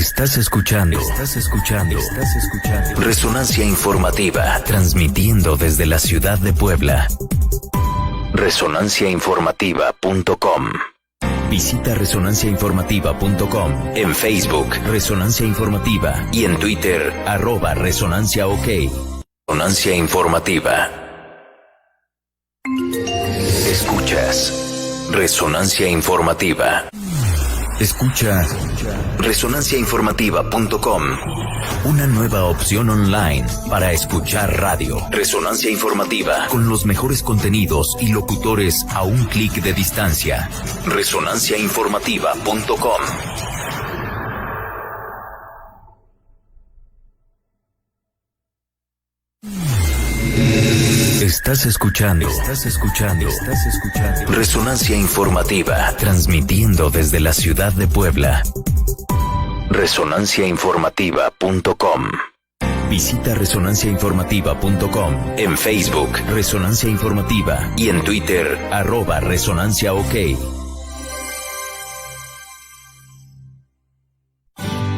Estás escuchando Resonancia Informativa, transmitiendo desde la ciudad de Puebla. Resonanciainformativa.com. Visita resonanciainformativa.com, en Facebook Resonancia Informativa y en Twitter @ResonanciaOK. Resonancia Informativa. Escuchas Resonancia Informativa. Escucha resonanciainformativa.com, una nueva opción online para escuchar radio. Resonancia Informativa, con los mejores contenidos y locutores a un clic de distancia. resonanciainformativa.com. Estás escuchando Resonancia Informativa, transmitiendo desde la ciudad de Puebla. Resonanciainformativa.com. Visita resonanciainformativa.com, en Facebook Resonancia Informativa y en Twitter @ResonanciaOK.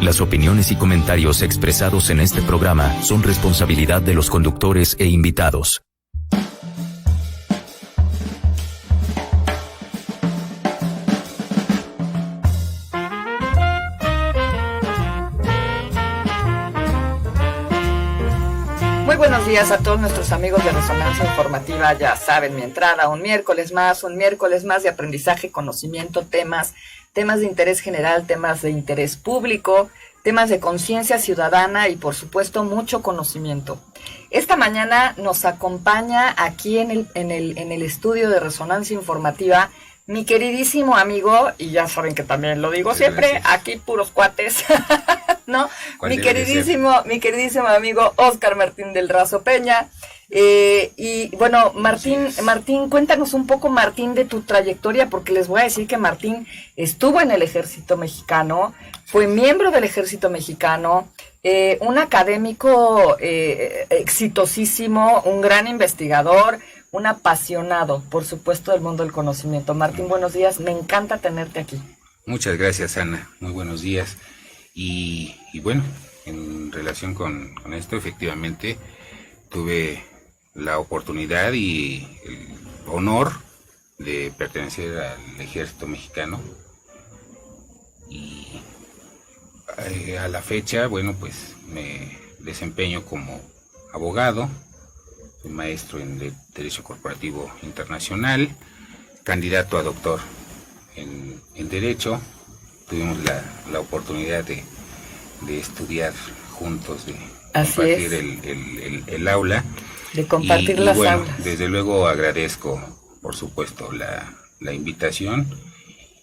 Las opiniones y comentarios expresados en este programa son responsabilidad de los conductores e invitados. Muy buenos días a todos nuestros amigos de Resonancia Informativa. Ya saben mi entrada, un miércoles más de aprendizaje, conocimiento, temas de interés general, temas de interés público, temas de conciencia ciudadana y por supuesto mucho conocimiento. Esta mañana nos acompaña aquí en el estudio de Resonancia Informativa mi queridísimo amigo, y ya saben que también lo digo siempre, aquí puros cuates, ¿no? Mi queridísimo amigo Óscar Martín del Razo Peña. Y bueno, Martín, cuéntanos un poco, Martín, de tu trayectoria, porque les voy a decir que Martín estuvo en el Ejército Mexicano, fue miembro del Ejército Mexicano, un académico exitosísimo, un gran investigador, un apasionado, por supuesto, del mundo del conocimiento. Martín, buenos días, me encanta tenerte aquí. Muchas gracias, Ana, muy buenos días. Y bueno, en relación con esto, efectivamente, tuve la oportunidad y el honor de pertenecer al Ejército Mexicano. Y a la fecha, bueno, pues me desempeño como abogado. Soy maestro en Derecho Corporativo Internacional, candidato a doctor en Derecho. Tuvimos la oportunidad de estudiar juntos, de compartir el aula. De compartir las aulas. Desde luego agradezco, por supuesto, la invitación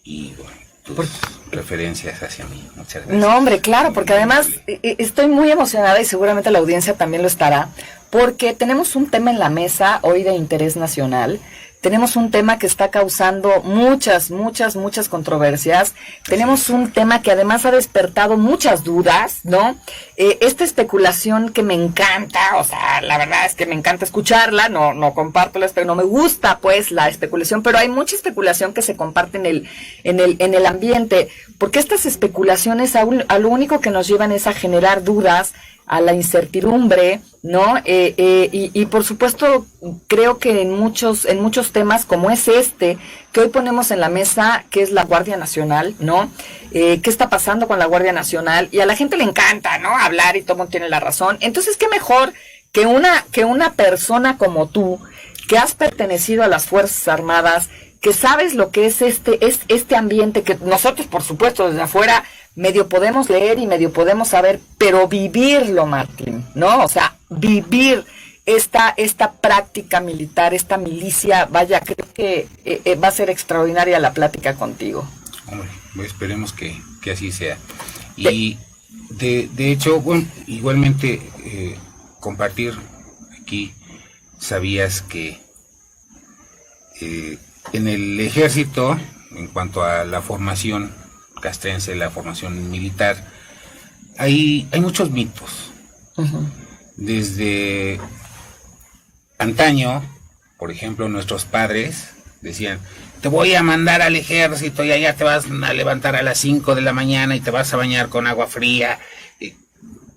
y bueno, tus referencias hacia mí. Muchas gracias. No, hombre, claro, porque además estoy muy emocionada y seguramente la audiencia también lo estará, porque tenemos un tema en la mesa hoy de interés nacional. Tenemos un tema que está causando muchas controversias. Tenemos un tema que además ha despertado muchas dudas, ¿no? Esta especulación que me encanta, o sea, la verdad es que me encanta escucharla, no comparto no me gusta, pues, la especulación, pero hay mucha especulación que se comparte en el ambiente, porque estas especulaciones a lo único que nos llevan es a generar dudas, a la incertidumbre, ¿no? Y por supuesto, creo que en muchos temas como es este, que hoy ponemos en la mesa, que es la Guardia Nacional, ¿no? ¿Qué está pasando con la Guardia Nacional? Y a la gente le encanta, ¿no? Hablar y todo el mundo tiene la razón. Entonces, ¿qué mejor que una persona como tú, que has pertenecido a las Fuerzas Armadas, que sabes lo que es este ambiente, que nosotros, por supuesto, desde afuera, medio podemos leer y medio podemos saber, pero vivirlo, Martín, ¿no? O sea, vivir esta práctica militar, esta milicia, vaya, creo que va a ser extraordinaria la plática contigo. Hombre, esperemos que así sea. Y de hecho, bueno, igualmente compartir aquí, sabías que en el ejército, en cuanto a la formación castrense, la formación militar, hay muchos mitos. Uh-huh. Desde antaño, por ejemplo, nuestros padres decían, te voy a mandar al ejército y allá te vas a levantar a las 5 de la mañana y te vas a bañar con agua fría.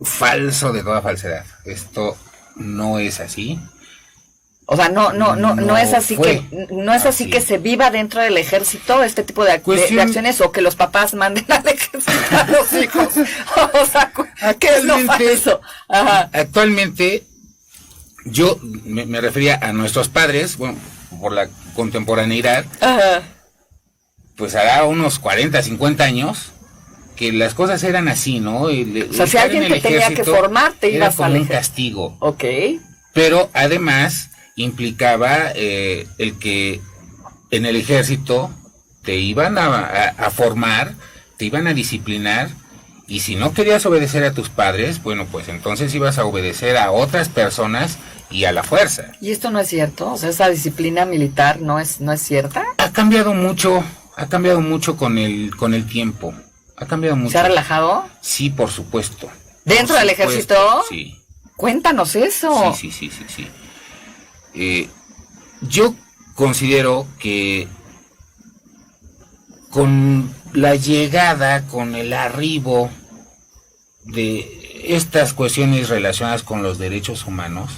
Falso de toda falsedad. Esto no es así. O sea, no es así que se viva dentro del ejército este tipo de acciones, o que los papás manden al ejército a los hijos. O sea, ¿qué es lo falso? Ajá. Actualmente, yo me refería a nuestros padres, bueno, por la contemporaneidad, Ajá. pues hará unos 40, 50 años que las cosas eran así, ¿no? O sea, si alguien te tenía que formar, te ibas como un castigo. Ok. Pero además implicaba el que en el ejército te iban a formar, te iban a disciplinar, y si no querías obedecer a tus padres, bueno, pues entonces ibas a obedecer a otras personas y a la fuerza. ¿Y esto no es cierto? O sea, esa disciplina militar no es cierta. Ha cambiado mucho con el tiempo. Ha cambiado mucho. ¿Se ha relajado? Sí, por supuesto. ¿Dentro del ejército? Sí. Cuéntanos eso. Sí. Yo considero que con la llegada, con el arribo de estas cuestiones relacionadas con los derechos humanos,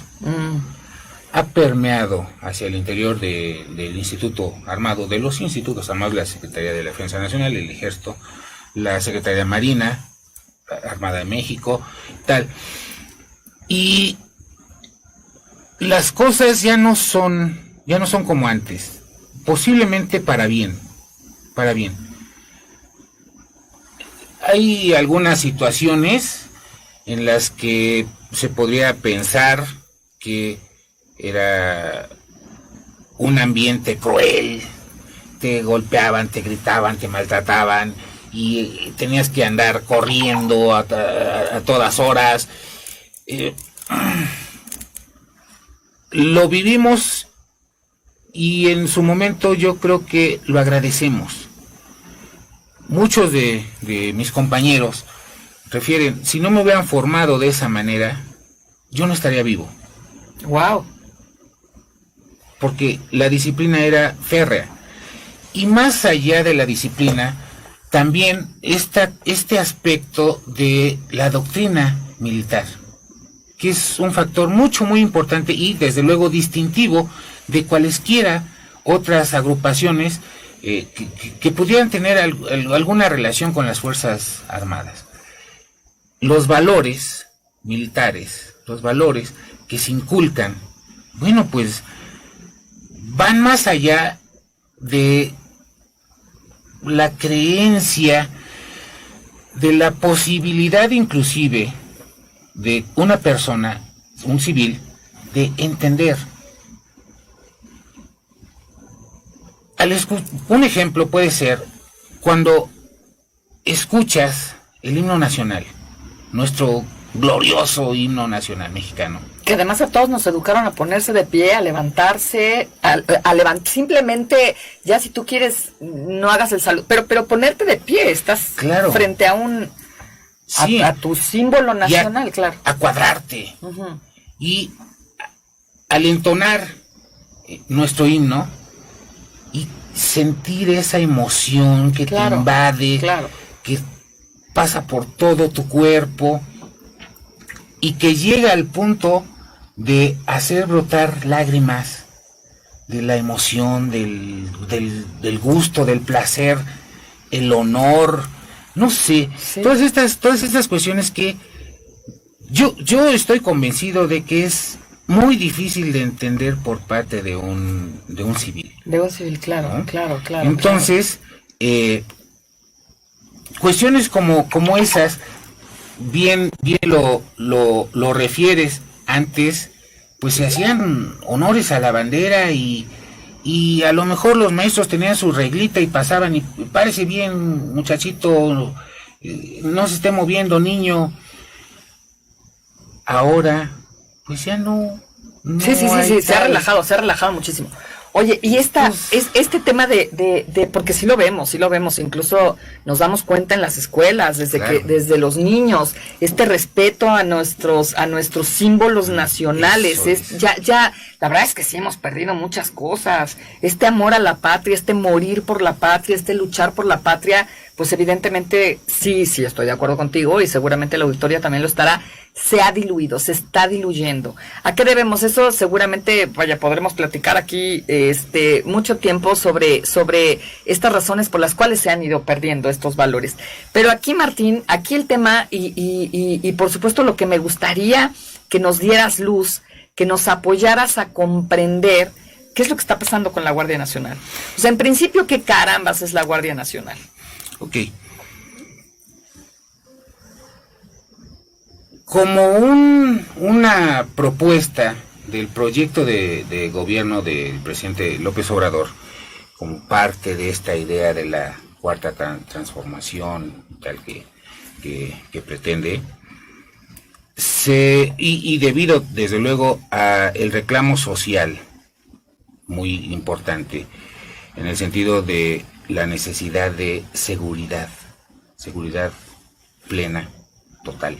ha permeado hacia el interior del Instituto Armado, de los Institutos Armados, la Secretaría de la Defensa Nacional, el Ejército, la Secretaría de Marina, Armada de México, tal. Y las cosas ya no son como antes, posiblemente para bien. Hay algunas situaciones en las que se podría pensar que era un ambiente cruel, te golpeaban, te gritaban, te maltrataban y tenías que andar corriendo a todas horas. Lo vivimos y en su momento yo creo que lo agradecemos. Muchos de mis compañeros refieren, si no me hubieran formado de esa manera, yo no estaría vivo. Wow. Porque la disciplina era férrea. Y más allá de la disciplina, también este aspecto de la doctrina militar, que es un factor muy importante y desde luego distintivo de cualesquiera otras agrupaciones que pudieran tener alguna relación con las Fuerzas Armadas. Los valores militares, los valores que se inculcan, bueno, pues van más allá de la creencia, de la posibilidad inclusive de una persona, un civil, de entender. Un ejemplo puede ser cuando escuchas el himno nacional, nuestro glorioso himno nacional mexicano. Que además a todos nos educaron a ponerse de pie, a levantarse, simplemente, ya si tú quieres, no hagas el saludo, pero ponerte de pie, estás frente a a tu símbolo nacional, claro. A cuadrarte. Uh-huh. Y al entonar nuestro himno y sentir esa emoción que te invade, que pasa por todo tu cuerpo y que llega al punto de hacer brotar lágrimas de la emoción, del gusto, del placer, el honor, no sé, todas estas cuestiones que yo estoy convencido de que es muy difícil de entender por parte de un civil. De un civil, claro, ¿no? Claro. Entonces, cuestiones como esas, bien lo refieres. Antes, pues se hacían honores a la bandera y a lo mejor los maestros tenían su reglita y pasaban y parece bien, muchachito, no se esté moviendo, niño. Ahora, pues ya no sí, se ha relajado muchísimo. Oye, y este tema de porque sí lo vemos, incluso nos damos cuenta en las escuelas, desde los niños, este respeto a nuestros símbolos nacionales, ya, la verdad es que sí hemos perdido muchas cosas, este amor a la patria, este morir por la patria, este luchar por la patria, pues evidentemente sí estoy de acuerdo contigo y seguramente la auditoría también lo estará, se ha diluido, se está diluyendo. ¿A qué debemos? Eso seguramente, podremos platicar aquí mucho tiempo sobre estas razones por las cuales se han ido perdiendo estos valores. Pero aquí, Martín, el tema y por supuesto lo que me gustaría que nos dieras luz, que nos apoyaras a comprender qué es lo que está pasando con la Guardia Nacional. O sea, en principio, ¿qué carambas es la Guardia Nacional? Ok. Como una propuesta del proyecto de gobierno del presidente López Obrador, como parte de esta idea de la cuarta transformación, tal que pretende, y debido desde luego a el reclamo social muy importante, en el sentido de la necesidad de seguridad plena, total,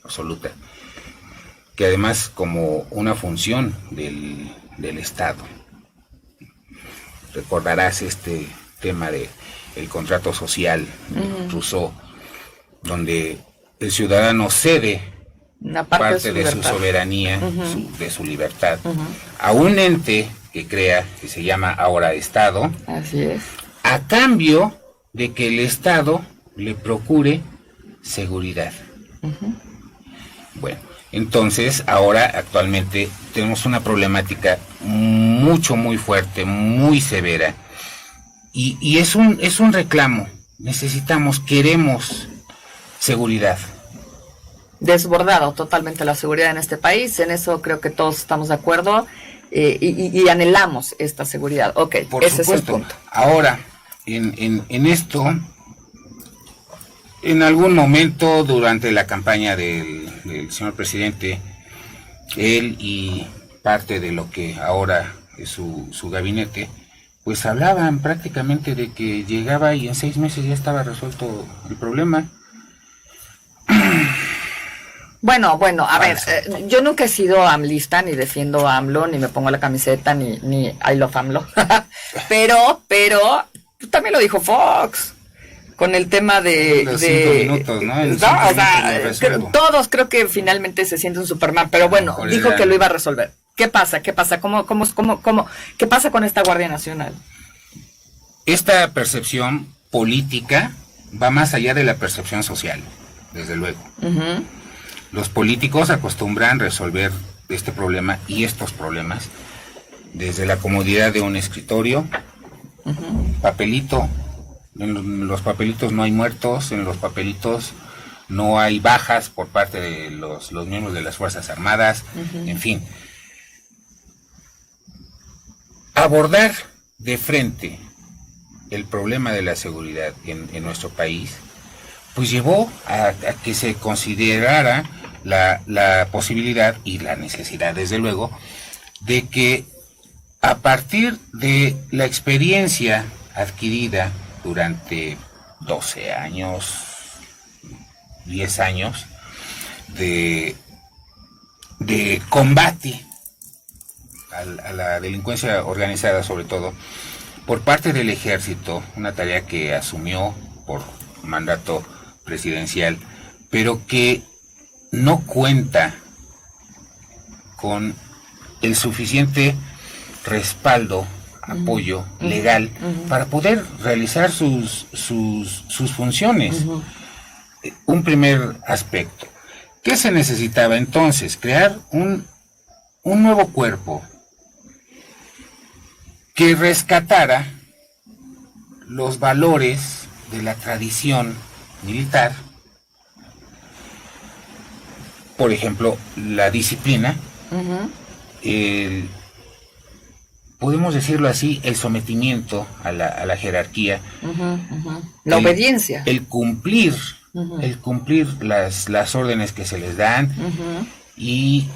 absoluta, que además como una función del Estado. Recordarás este tema de el contrato social, Rousseau, donde el ciudadano cede una parte de su soberanía, de su libertad, a un ente que crea, que se llama ahora Estado, así es, a cambio de que el Estado le procure seguridad. Bueno, entonces ahora actualmente tenemos una problemática muy fuerte, muy severa, y es un reclamo. Queremos seguridad. Desbordado totalmente la seguridad en este país, en eso creo que todos estamos de acuerdo, y anhelamos esta seguridad. Ok, por ese supuesto. Es el punto. Ahora, en esto, en algún momento durante la campaña del señor presidente, él y parte de lo que ahora es su gabinete, pues hablaban prácticamente de que llegaba y en 6 meses ya estaba resuelto el problema. Bueno, a ver, yo nunca he sido amlista, ni defiendo a AMLO, ni me pongo la camiseta, ni I love AMLO, pero también lo dijo Fox, con el tema de... Los 5 minutos, ¿no? Todos creo que finalmente se sienten Superman, pero bueno, dijo que lo iba a resolver. ¿Qué pasa? ¿Qué pasa con esta Guardia Nacional? Esta percepción política va más allá de la percepción social, desde luego. Los políticos acostumbran resolver este problema y estos problemas desde la comodidad de un escritorio, papelito. En los papelitos no hay muertos, en los papelitos no hay bajas por parte de los miembros de las Fuerzas Armadas, en fin. Abordar de frente el problema de la seguridad en nuestro país, pues llevó a que se considerara la posibilidad y la necesidad, desde luego, de que a partir de la experiencia adquirida durante 12 años, 10 años de combate a la delincuencia organizada, sobre todo por parte del ejército, una tarea que asumió por mandato presidencial, pero que no cuenta con el suficiente respaldo, apoyo legal para poder realizar sus funciones. Un primer aspecto. ¿Qué se necesitaba entonces? Crear un nuevo cuerpo que rescatara los valores de la tradición militar, por ejemplo, la disciplina, podemos decirlo así, el sometimiento a la jerarquía, la obediencia, el cumplir las órdenes que se les dan, y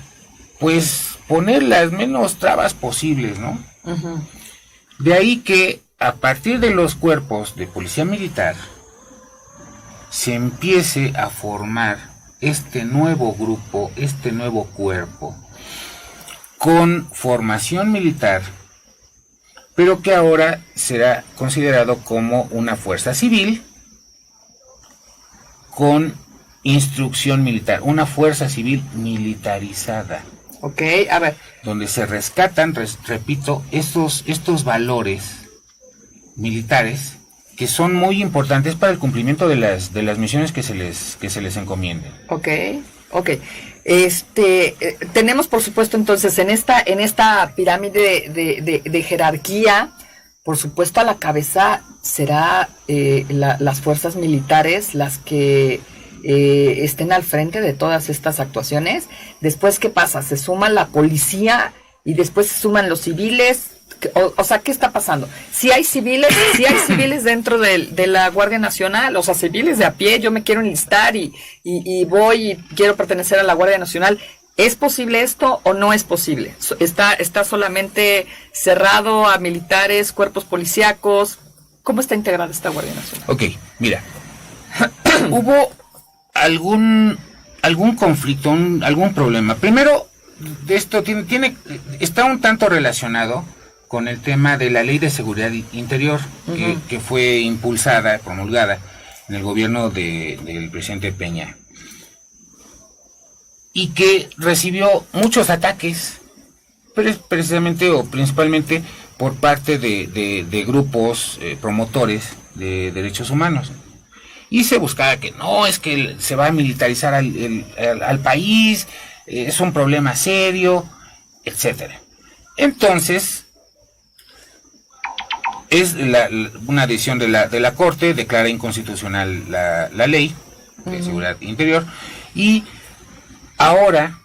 pues poner las menos trabas posibles, ¿no? De ahí que a partir de los cuerpos de policía militar se empiece a formar este nuevo grupo, este nuevo cuerpo, con formación militar, pero que ahora será considerado como una fuerza civil con instrucción militar, una fuerza civil militarizada. Ok, a ver. Donde se rescatan, repito, estos valores militares que son muy importantes para el cumplimiento de las misiones que se les encomienden. Ok. Tenemos, por supuesto, entonces, en esta pirámide de jerarquía, por supuesto, a la cabeza será las fuerzas militares las que estén al frente de todas estas actuaciones. Después, ¿qué pasa? Se suma la policía y después se suman los civiles. O sea, ¿qué está pasando? Si hay civiles dentro de la Guardia Nacional, o sea, civiles de a pie, yo me quiero enlistar y voy y quiero pertenecer a la Guardia Nacional. ¿Es posible esto o no es posible? ¿Está solamente cerrado a militares, cuerpos policíacos? ¿Cómo está integrada esta Guardia Nacional? Ok, mira, hubo algún conflicto, algún problema. Primero, de esto está un tanto relacionado con el tema de la Ley de Seguridad Interior, que fue impulsada, promulgada en el gobierno del presidente Peña, y que recibió muchos ataques, precisamente o principalmente por parte de grupos promotores de derechos humanos. Y se buscaba que no, es que se va a militarizar al país, es un problema serio, etcétera. Entonces, es una decisión de la Corte, declara inconstitucional la ley de seguridad interior, y ahora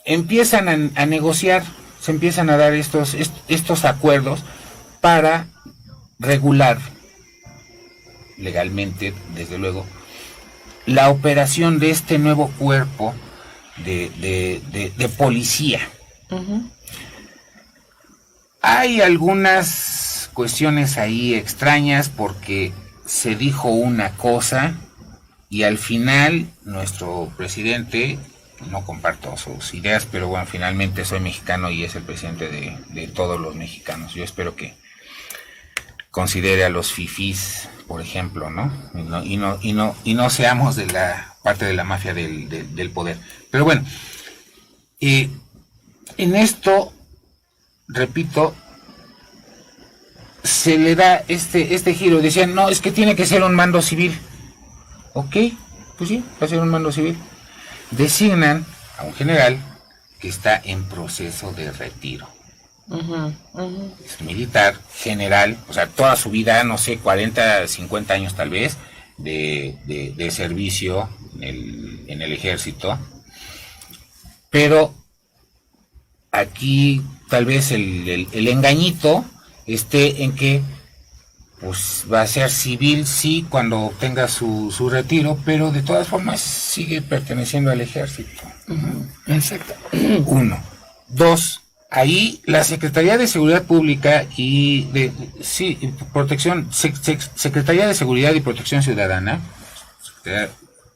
empiezan a negociar, se empiezan a dar estos acuerdos para regular legalmente, desde luego, la operación de este nuevo cuerpo de policía. Hay algunas cuestiones ahí extrañas porque se dijo una cosa y al final nuestro presidente, no comparto sus ideas, pero bueno, finalmente soy mexicano y es el presidente de todos los mexicanos. Yo espero que considere a los fifís, por ejemplo, ¿no? Y no seamos de la parte de la mafia del poder. Pero bueno, en esto, repito, se le da este giro. Decían, no, es que tiene que ser un mando civil. Ok, pues sí, va a ser un mando civil. Designan a un general que está en proceso de retiro. Es militar, general, o sea, toda su vida, no sé, 40, 50 años tal vez, de servicio en el ejército. Pero aquí tal vez el engañito esté en que pues va a ser civil, sí, cuando obtenga su retiro, pero de todas formas sigue perteneciendo al ejército. Exacto. 1. 2. Ahí la Secretaría de Seguridad Pública y Secretaría de Seguridad y Protección Ciudadana, Secretaría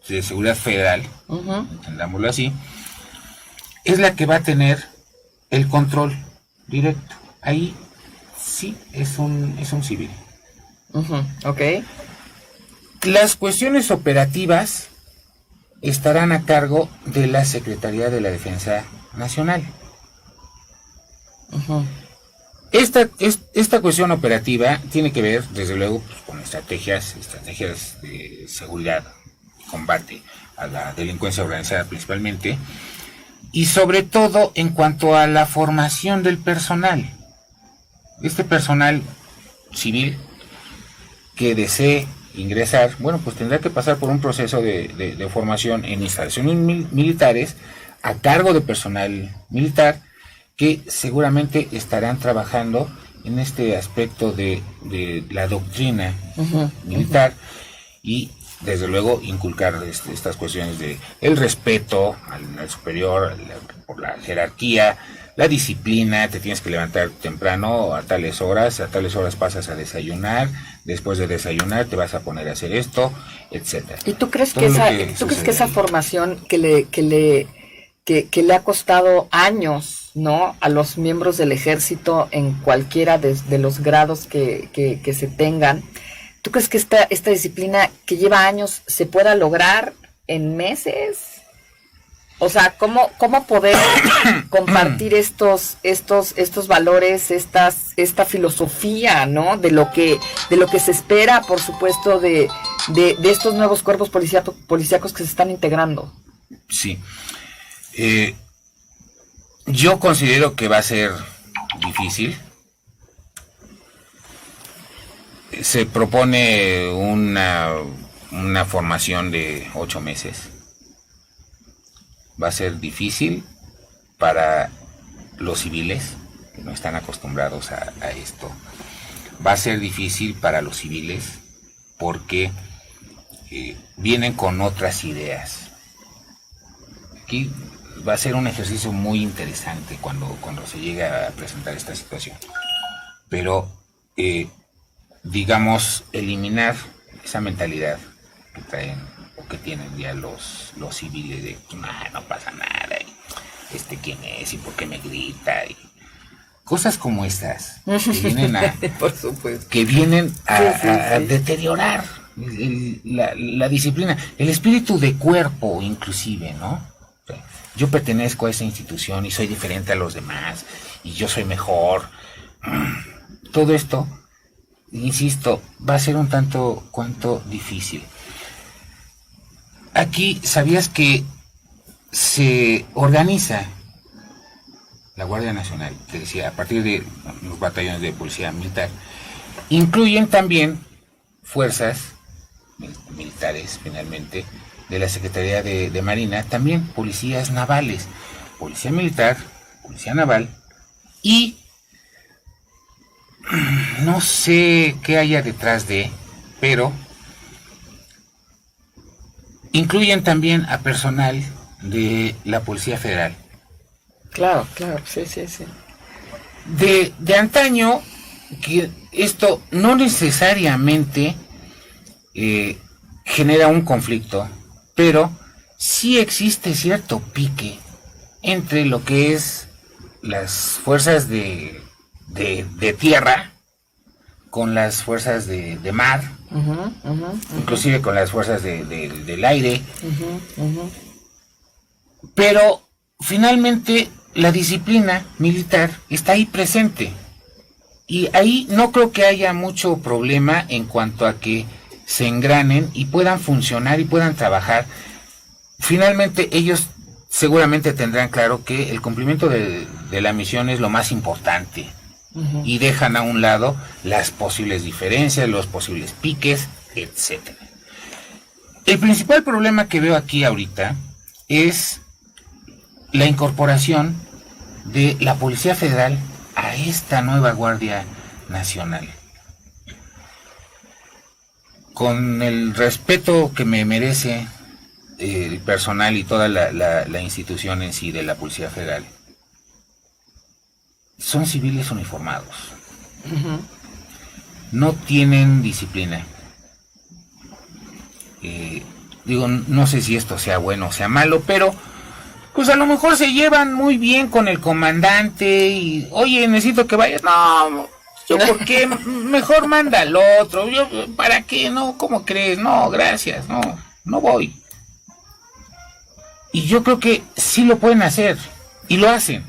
de Seguridad Federal, entendámoslo así, es la que va a tener el control directo. Ahí sí es un civil. Ok. Las cuestiones operativas estarán a cargo de la Secretaría de la Defensa Nacional. Esta cuestión operativa tiene que ver, desde luego, pues, con estrategias de seguridad, combate a la delincuencia organizada principalmente, y sobre todo en cuanto a la formación del personal. Este personal civil que desee ingresar, bueno, pues tendrá que pasar por un proceso de formación en instalaciones militares a cargo de personal militar que seguramente estarán trabajando en este aspecto de la doctrina militar y desde luego inculcar estas cuestiones de el respeto al superior, por la jerarquía, la disciplina. Te tienes que levantar temprano a tales horas pasas a desayunar, después de desayunar te vas a poner a hacer esto, etcétera. ¿Y tú crees que esa formación que le ha costado años, ¿no?, a los miembros del ejército en cualquiera de los grados que se tengan, ¿tú crees que esta disciplina que lleva años se pueda lograr en meses? O sea, ¿cómo poder compartir estos valores, esta filosofía, ¿no?, de lo que se espera, por supuesto, de estos nuevos cuerpos policíacos que se están integrando? Sí. Yo considero que va a ser difícil. Se propone una formación de 8 meses. Va a ser difícil para los civiles, que no están acostumbrados a esto. Va a ser difícil para los civiles porque vienen con otras ideas. Aquí va a ser un ejercicio muy interesante cuando se llegue a presentar esta situación. Pero, digamos, eliminar esa mentalidad que traen o que tienen ya los civiles de no pasa nada, y quién es y por qué me grita, y cosas como estas que vienen por supuesto, que vienen a deteriorar la disciplina, el espíritu de cuerpo inclusive, ¿no? O sea, yo pertenezco a esa institución y soy diferente a los demás y yo soy mejor. Todo esto, insisto, va a ser un tanto cuanto difícil. Aquí, ¿sabías que se organiza la Guardia Nacional? Te decía, a partir de los batallones de policía militar, incluyen también fuerzas militares, finalmente, de la Secretaría de Marina, también policías navales, policía militar, policía naval, y no sé qué haya detrás de, pero incluyen también a personal de la Policía Federal. Claro, sí. De antaño, que esto no necesariamente genera un conflicto, pero sí existe cierto pique entre lo que es las fuerzas de tierra con las fuerzas de mar, inclusive con las fuerzas del aire, pero finalmente la disciplina militar está ahí presente, y ahí no creo que haya mucho problema en cuanto a que se engranen y puedan funcionar y puedan trabajar. Finalmente ellos seguramente tendrán claro que el cumplimiento de la misión es lo más importante, y dejan a un lado las posibles diferencias, los posibles piques, etcétera. El principal problema que veo aquí ahorita es la incorporación de la Policía Federal a esta nueva Guardia Nacional. Con el respeto que me merece el personal y toda la institución en sí de la Policía Federal, son civiles uniformados. No tienen disciplina. No sé si esto sea bueno o sea malo, pero pues a lo mejor se llevan muy bien con el comandante y, oye, necesito que vayas. No, yo, ¿por qué? Mejor manda al otro. Yo, ¿para qué? No, ¿cómo crees? No, gracias, no voy. Y yo creo que sí lo pueden hacer, y lo hacen.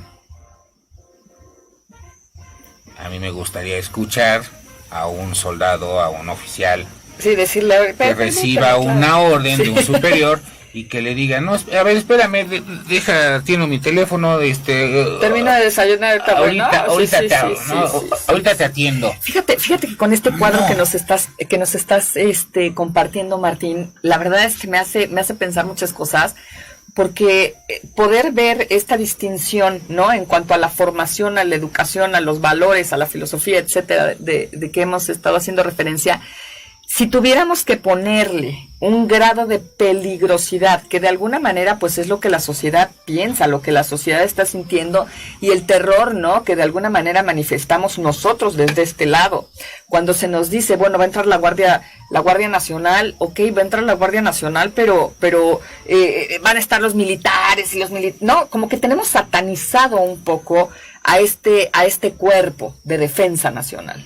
A mí me gustaría escuchar a un soldado, a un oficial, sí, decirle que reciba una orden de un superior y que le diga, no, a ver, espérame, tiene mi teléfono, termino de desayunar, ahorita te atiendo. Fíjate que con este cuadro que nos estás compartiendo, Martín, la verdad es que me hace pensar muchas cosas, porque poder ver esta distinción, ¿no?, en cuanto a la formación, a la educación, a los valores, a la filosofía, etcétera, de que hemos estado haciendo referencia, si tuviéramos que ponerle un grado de peligrosidad, que de alguna manera pues es lo que la sociedad piensa, lo que la sociedad está sintiendo, y el terror, ¿no?, que de alguna manera manifestamos nosotros desde este lado. Cuando se nos dice, bueno, va a entrar la Guardia Nacional, ok, va a entrar la Guardia Nacional, pero van a estar los militares y no, como que tenemos satanizado un poco a este cuerpo de defensa nacional.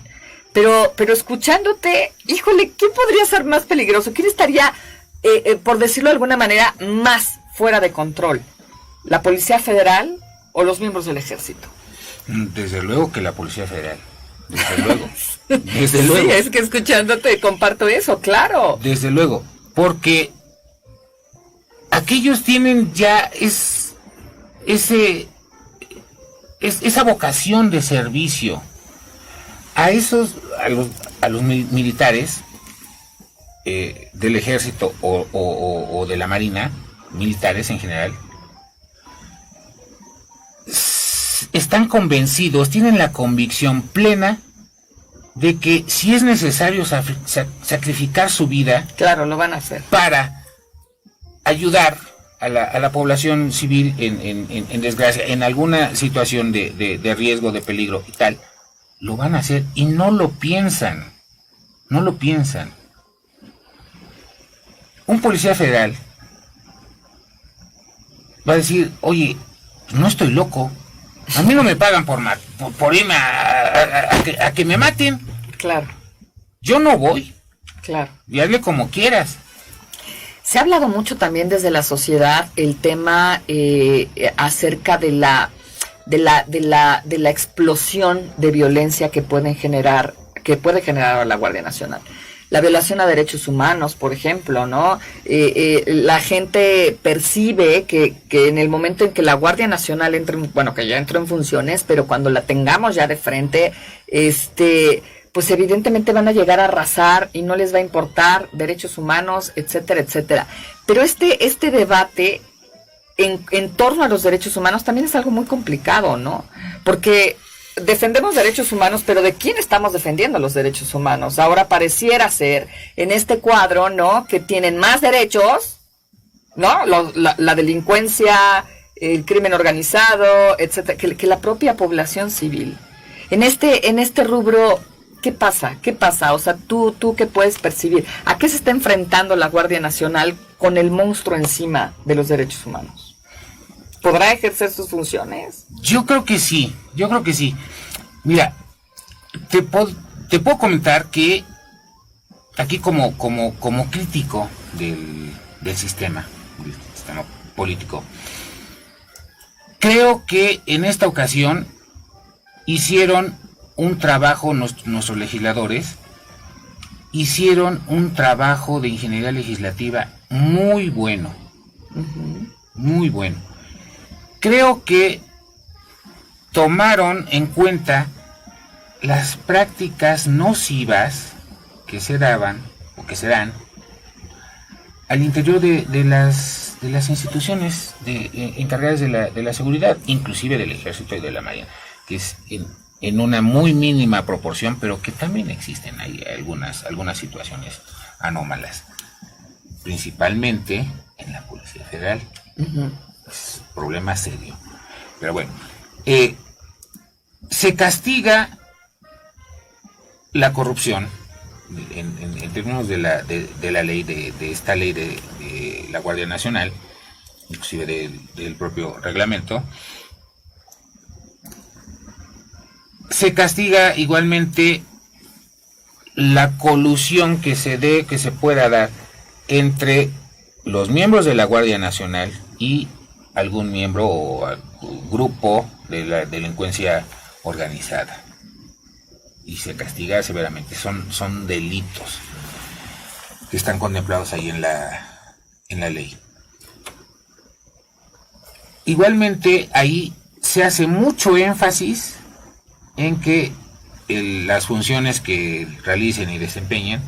Pero escuchándote, híjole, ¿quién podría ser más peligroso? ¿Quién estaría, por decirlo de alguna manera, más fuera de control? ¿La Policía Federal o los miembros del Ejército? Desde luego que la Policía Federal. Desde luego. Desde luego. Sí, es que escuchándote comparto eso, claro. Desde luego. Porque aquellos tienen ya esa vocación de servicio. A los militares del ejército o de la marina, militares en general, están convencidos, tienen la convicción plena de que si es necesario sacrificar su vida, claro, lo van a hacer para ayudar a la población civil en desgracia, en alguna situación de riesgo, de peligro y tal. Lo van a hacer y no lo piensan. No lo piensan. Un policía federal va a decir, oye, no estoy loco. A mí no me pagan por irme a que me maten. Claro. Yo no voy. Claro. Y hazle como quieras. Se ha hablado mucho también desde la sociedad el tema acerca de la explosión de violencia que puede generar la Guardia Nacional. La violación a derechos humanos, por ejemplo, ¿no? La gente percibe que en el momento en que la Guardia Nacional que ya entró en funciones, pero cuando la tengamos ya de frente, pues evidentemente van a llegar a arrasar y no les va a importar derechos humanos, etcétera, etcétera. Pero este debate en torno a los derechos humanos también es algo muy complicado, ¿no? Porque defendemos derechos humanos, pero ¿de quién estamos defendiendo los derechos humanos? Ahora pareciera ser en este cuadro, ¿no?, que tienen más derechos, ¿no?, la delincuencia, el crimen organizado, etcétera, que la propia población civil. En este rubro, ¿qué pasa? O sea, tú ¿qué puedes percibir? ¿A qué se está enfrentando la Guardia Nacional con el monstruo encima de los derechos humanos? ¿Podrá ejercer sus funciones? Yo creo que sí. Mira, te puedo comentar que aquí como crítico del sistema político, creo que en esta ocasión hicieron un trabajo, nuestros legisladores hicieron un trabajo de ingeniería legislativa muy bueno. Uh-huh. Muy bueno. Creo que tomaron en cuenta las prácticas nocivas que se daban o que se dan al interior de las instituciones encargadas de la seguridad, inclusive del Ejército y de la Marina, que es en una muy mínima proporción, pero que también existen ahí algunas situaciones anómalas, principalmente en la Policía Federal. Uh-huh. Es un problema serio. Pero bueno, se castiga la corrupción en términos de la ley, de esta ley de la Guardia Nacional, inclusive del propio reglamento. Se castiga igualmente la colusión que se pueda dar entre los miembros de la Guardia Nacional y algún miembro o grupo de la delincuencia organizada, y se castiga severamente. Son delitos que están contemplados ahí en la ley. Igualmente ahí se hace mucho énfasis en que las funciones que realicen y desempeñen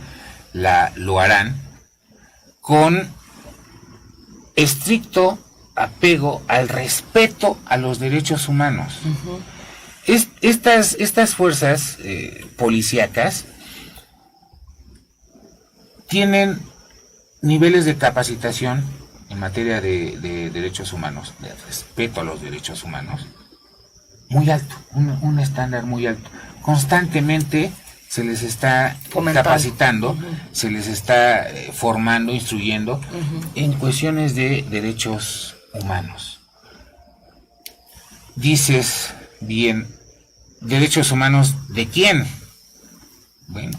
lo harán con estricto apego al respeto a los derechos humanos. Uh-huh. Estas fuerzas policíacas tienen niveles de capacitación en materia de derechos humanos, de respeto a los derechos humanos, muy alto, un estándar muy alto. Constantemente se les está capacitando, se les está formando, instruyendo en cuestiones de derechos humanos. Dices bien, ¿derechos humanos de quién? Bueno,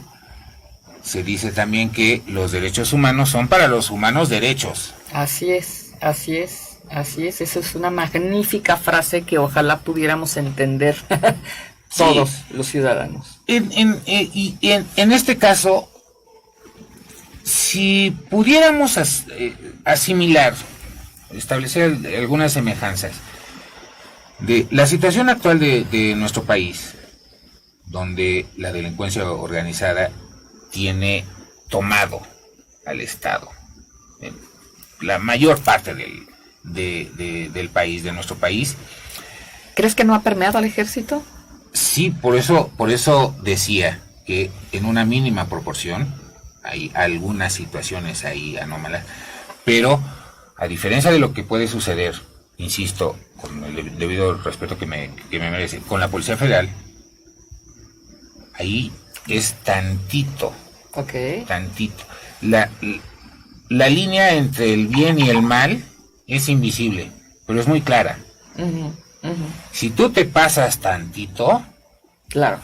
se dice también que los derechos humanos son para los humanos derechos. Así es, así es, así es. Esa es una magnífica frase que ojalá pudiéramos entender todos los ciudadanos. En este caso, si pudiéramos asimilar, establecer algunas semejanzas de la situación actual de nuestro país, donde la delincuencia organizada tiene tomado al Estado, la mayor parte del país, de nuestro país. ¿Crees que no ha permeado al ejército? Sí, por eso decía que en una mínima proporción hay algunas situaciones ahí anómalas, pero a diferencia de lo que puede suceder, insisto, con el debido respeto que me merece, con la Policía Federal, ahí es tantito. Tantito. La línea entre el bien y el mal es invisible, pero es muy clara. Si tú te pasas tantito, claro,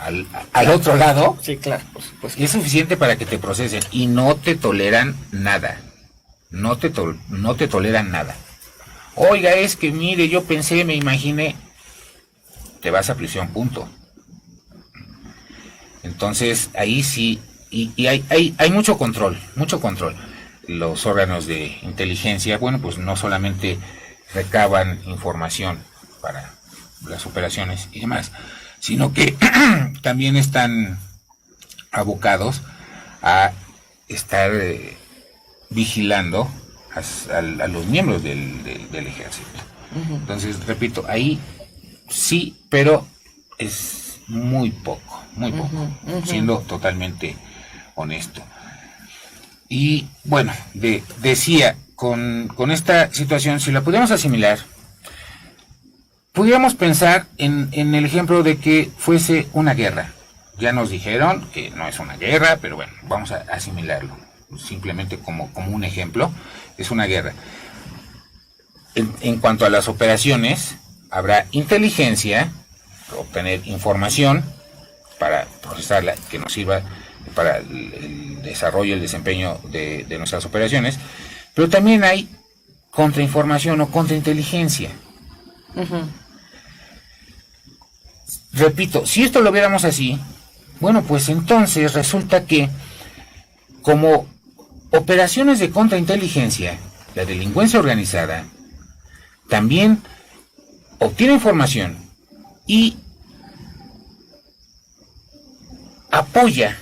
al otro lado, sí, claro, por supuesto, es suficiente para que te procesen y no te toleran nada. No te toleran nada. Oiga, es que mire, yo pensé, me imaginé, te vas a prisión, punto. Entonces, ahí sí, y hay mucho control. Los órganos de inteligencia, bueno, pues no solamente recaban información para las operaciones y demás, sino que también están abocados a estar vigilando a los miembros del ejército. Entonces, repito, ahí sí, pero es muy poco, siendo totalmente honesto. Y bueno, decía, con esta situación, si la pudiéramos asimilar, pudiéramos pensar en el ejemplo de que fuese una guerra. Ya nos dijeron que no es una guerra, pero bueno, vamos a asimilarlo. Simplemente como un ejemplo, es una guerra. En cuanto a las operaciones, habrá inteligencia, obtener información para procesarla, que nos sirva para el desarrollo, el desempeño de nuestras operaciones, pero también hay contrainformación o contrainteligencia. Repito, si esto lo viéramos así, bueno, pues entonces resulta que como operaciones de contrainteligencia, la delincuencia organizada también obtiene información y apoya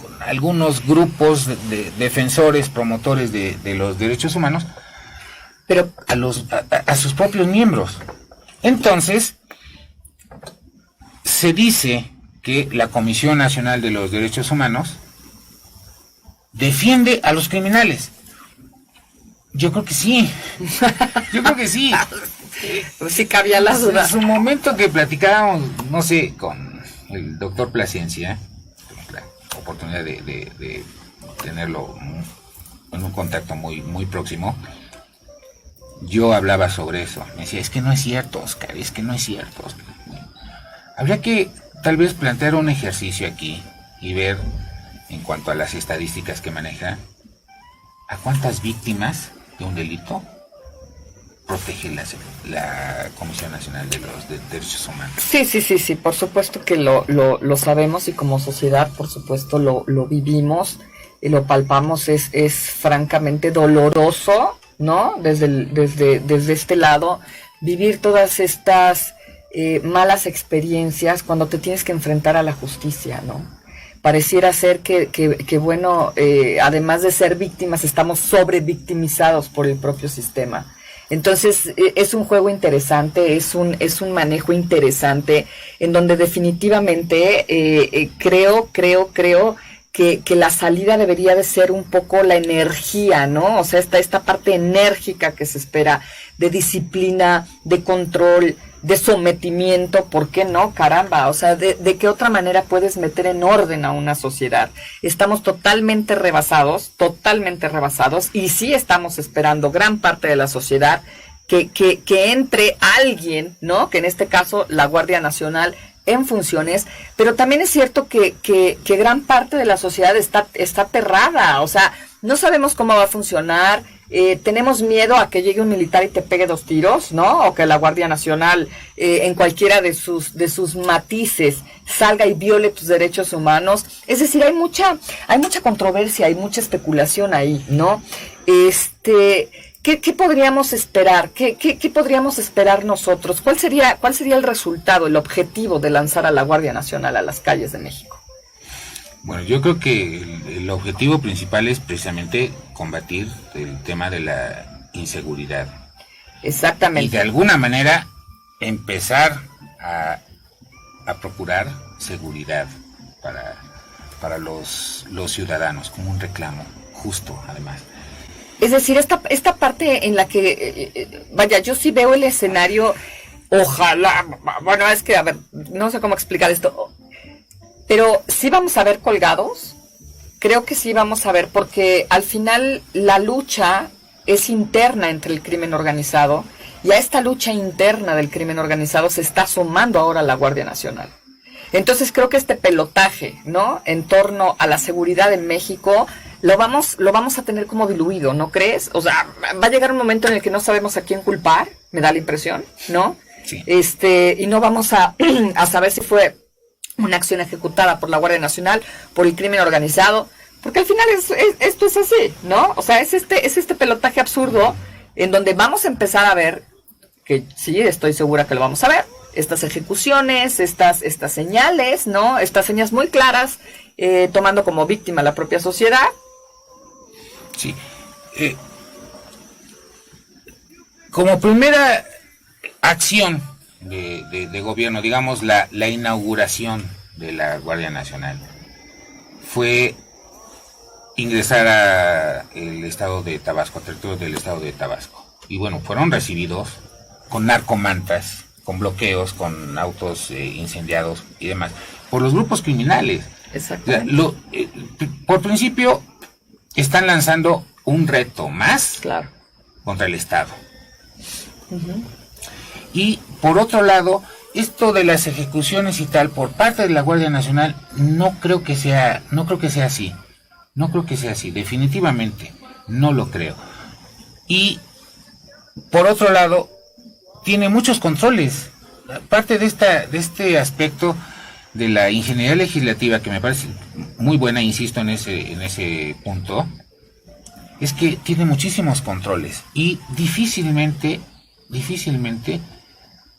con algunos grupos de defensores, promotores de los derechos humanos, pero a sus propios miembros. Entonces, se dice que la Comisión Nacional de los Derechos Humanos defiende a los criminales. Yo creo que sí. Sí cabía la duda. En su momento que platicábamos, no sé, con el doctor Plasencia, tuvimos la oportunidad de tenerlo en un contacto muy próximo, yo hablaba sobre eso. Me decía, es que no es cierto, Oscar, es que no es cierto. Habría que tal vez plantear un ejercicio aquí y ver, en cuanto a las estadísticas que maneja, a cuántas víctimas de un delito protege la Comisión Nacional de los Derechos Humanos. Sí, por supuesto que lo sabemos, y como sociedad, por supuesto, lo vivimos y lo palpamos. Es francamente doloroso, ¿no? Desde este lado, vivir todas estas malas experiencias cuando te tienes que enfrentar a la justicia, ¿no? Pareciera ser que bueno, además de ser víctimas, estamos sobrevictimizados por el propio sistema. Entonces, es un juego interesante, es un manejo interesante, en donde definitivamente creo que la salida debería de ser un poco la energía, ¿no? O sea, esta parte enérgica que se espera, de disciplina, de control, de sometimiento, ¿por qué no? Caramba, o sea, ¿de qué otra manera puedes meter en orden a una sociedad? Estamos totalmente rebasados, y sí estamos esperando gran parte de la sociedad que entre alguien, ¿no? Que en este caso la Guardia Nacional en funciones, pero también es cierto que gran parte de la sociedad está aterrada, o sea, no sabemos cómo va a funcionar, tenemos miedo a que llegue un militar y te pegue 2 tiros, ¿no? O que la Guardia Nacional, en cualquiera de sus matices, salga y viole tus derechos humanos. Es decir, hay mucha controversia, hay mucha especulación ahí, ¿no? ¿Qué podríamos esperar? ¿Qué podríamos esperar nosotros? ¿Cuál sería el resultado, el objetivo de lanzar a la Guardia Nacional a las calles de México? Bueno, yo creo que el objetivo principal es precisamente combatir el tema de la inseguridad. Exactamente. Y de alguna manera empezar a procurar seguridad para los ciudadanos, como un reclamo justo, además. Es decir, esta parte en la que, vaya, yo sí veo el escenario, ojalá, bueno, es que, a ver, no sé cómo explicar esto, pero sí vamos a ver colgados, creo que sí vamos a ver, porque al final la lucha es interna entre el crimen organizado, y a esta lucha interna del crimen organizado se está sumando ahora la Guardia Nacional. Entonces creo que este pelotaje, ¿no?, en torno a la seguridad en México, lo vamos a tener como diluido, ¿no crees? O sea, va a llegar un momento en el que no sabemos a quién culpar, me da la impresión, ¿no? Sí. Y no vamos a saber si fue una acción ejecutada por la Guardia Nacional, por el crimen organizado, porque al final esto es así, ¿no? O sea, es este pelotaje absurdo en donde vamos a empezar a ver, que sí, estoy segura que lo vamos a ver, estas ejecuciones, estas señales, ¿no? Estas señas muy claras, tomando como víctima a la propia sociedad. Sí. Como primera acción de gobierno, digamos, la inauguración de la Guardia Nacional fue ingresar a el estado de Tabasco, al territorio del estado de Tabasco. Y bueno, fueron recibidos con narcomantas, con bloqueos, con autos incendiados y demás, por los grupos criminales. Exactamente. Por principio, están lanzando un reto más, claro, contra el Estado. Uh-huh. Y por otro lado, esto de las ejecuciones y tal por parte de la Guardia Nacional no creo que sea así, definitivamente no lo creo. Y por otro lado, tiene muchos controles. Parte de este aspecto de la ingeniería legislativa, que me parece muy buena, insisto en ese punto, es que tiene muchísimos controles y difícilmente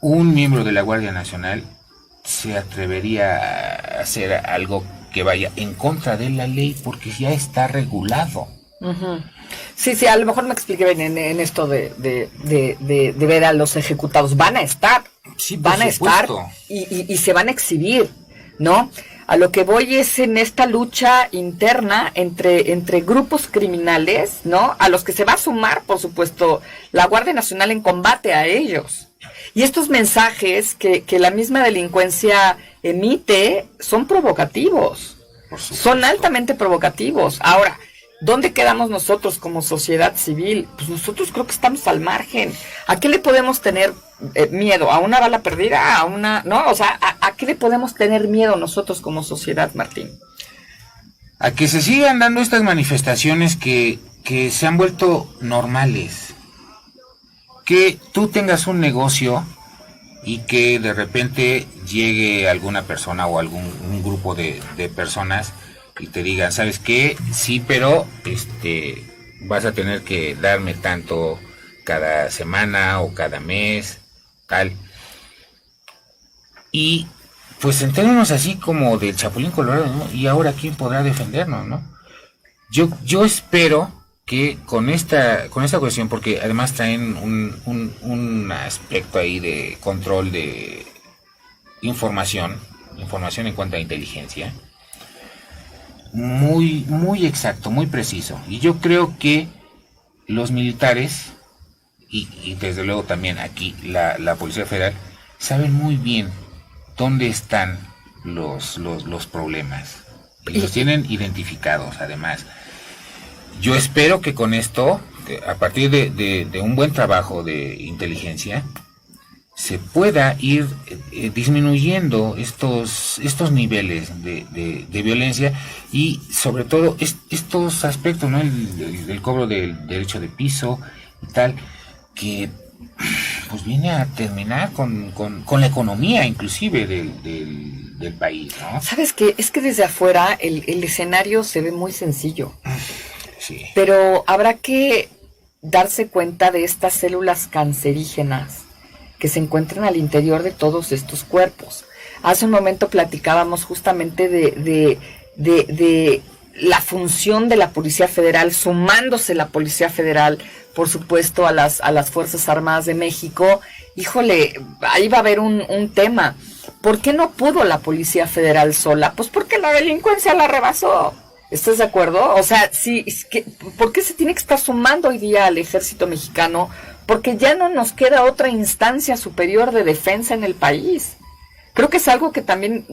un miembro de la Guardia Nacional se atrevería a hacer algo que vaya en contra de la ley, porque ya está regulado. Uh-huh. Sí, a lo mejor me expliqué bien en esto de ver a los ejecutados. Van a estar, sí, van a estar y se van a exhibir, ¿no? A lo que voy es en esta lucha interna entre grupos criminales, ¿no? A los que se va a sumar, por supuesto, la Guardia Nacional en combate a ellos. Y estos mensajes que la misma delincuencia emite son provocativos, son altamente provocativos. Ahora, ¿dónde quedamos nosotros como sociedad civil? Pues nosotros creo que estamos al margen. ¿A qué le podemos tener miedo? ¿A una bala perdida? ¿A una...? ¿No? O sea, ¿a qué le podemos tener miedo nosotros como sociedad, Martín? A que se sigan dando estas manifestaciones que se han vuelto normales. Que tú tengas un negocio y que de repente llegue alguna persona o un grupo de personas y te digan, ¿sabes qué? Sí, pero vas a tener que darme tanto cada semana o cada mes, tal. Y pues en términos así como del Chapulín Colorado, ¿no? Y ahora ¿quién podrá defendernos, no? Yo espero que con esta cuestión, porque además traen un aspecto ahí de control de información en cuanto a inteligencia, muy, muy exacto, muy preciso. Y yo creo que los militares, y desde luego también aquí la Policía Federal, saben muy bien dónde están los problemas. Y los tienen identificados, además. Yo espero que con esto, a partir de un buen trabajo de inteligencia, se pueda ir disminuyendo estos niveles de violencia y sobre todo estos aspectos, ¿no? El cobro del derecho de piso y tal, que pues viene a terminar con la economía inclusive del país, ¿no? ¿Sabes qué? Es que desde afuera el escenario se ve muy sencillo. Sí. Pero habrá que darse cuenta de estas células cancerígenas que se encuentran al interior de todos estos cuerpos. Hace un momento platicábamos justamente de la función de la Policía Federal, sumándose la Policía Federal, por supuesto, a las Fuerzas Armadas de México. Híjole, ahí va a haber un tema. ¿Por qué no pudo la Policía Federal sola? Pues porque la delincuencia la rebasó. ¿Estás de acuerdo? O sea, sí, ¿por qué se tiene que estar sumando hoy día al ejército mexicano? Porque ya no nos queda otra instancia superior de defensa en el país. Creo que es algo que también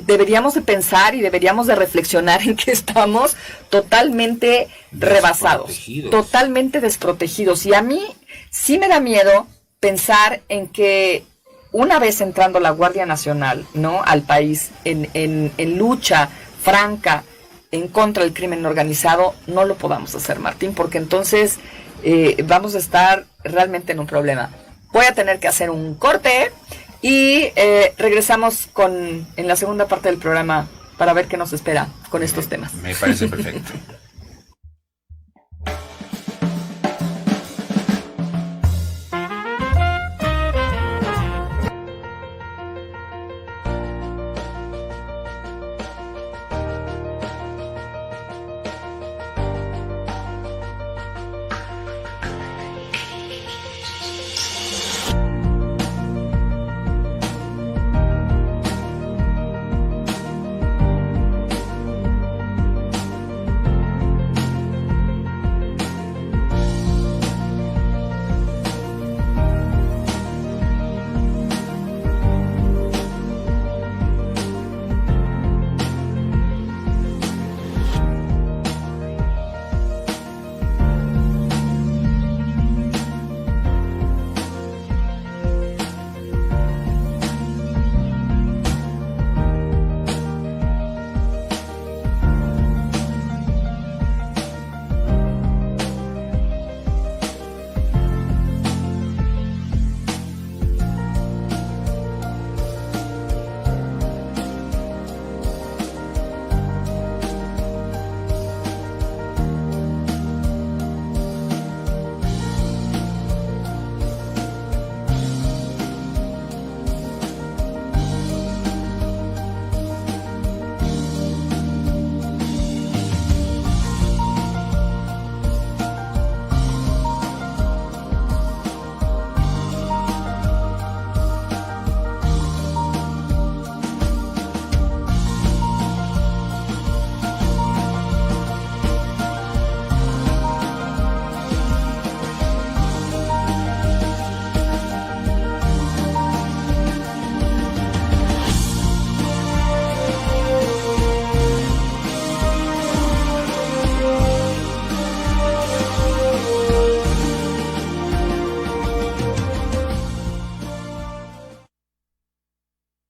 deberíamos de pensar y deberíamos de reflexionar en que estamos totalmente rebasados, totalmente desprotegidos. Y a mí sí me da miedo pensar en que una vez entrando la Guardia Nacional, ¿no?, al país en lucha franca en contra del crimen organizado, no lo podamos hacer, Martín, porque entonces vamos a estar realmente en un problema. Voy a tener que hacer un corte y regresamos en la segunda parte del programa para ver qué nos espera con estos temas. Me parece perfecto.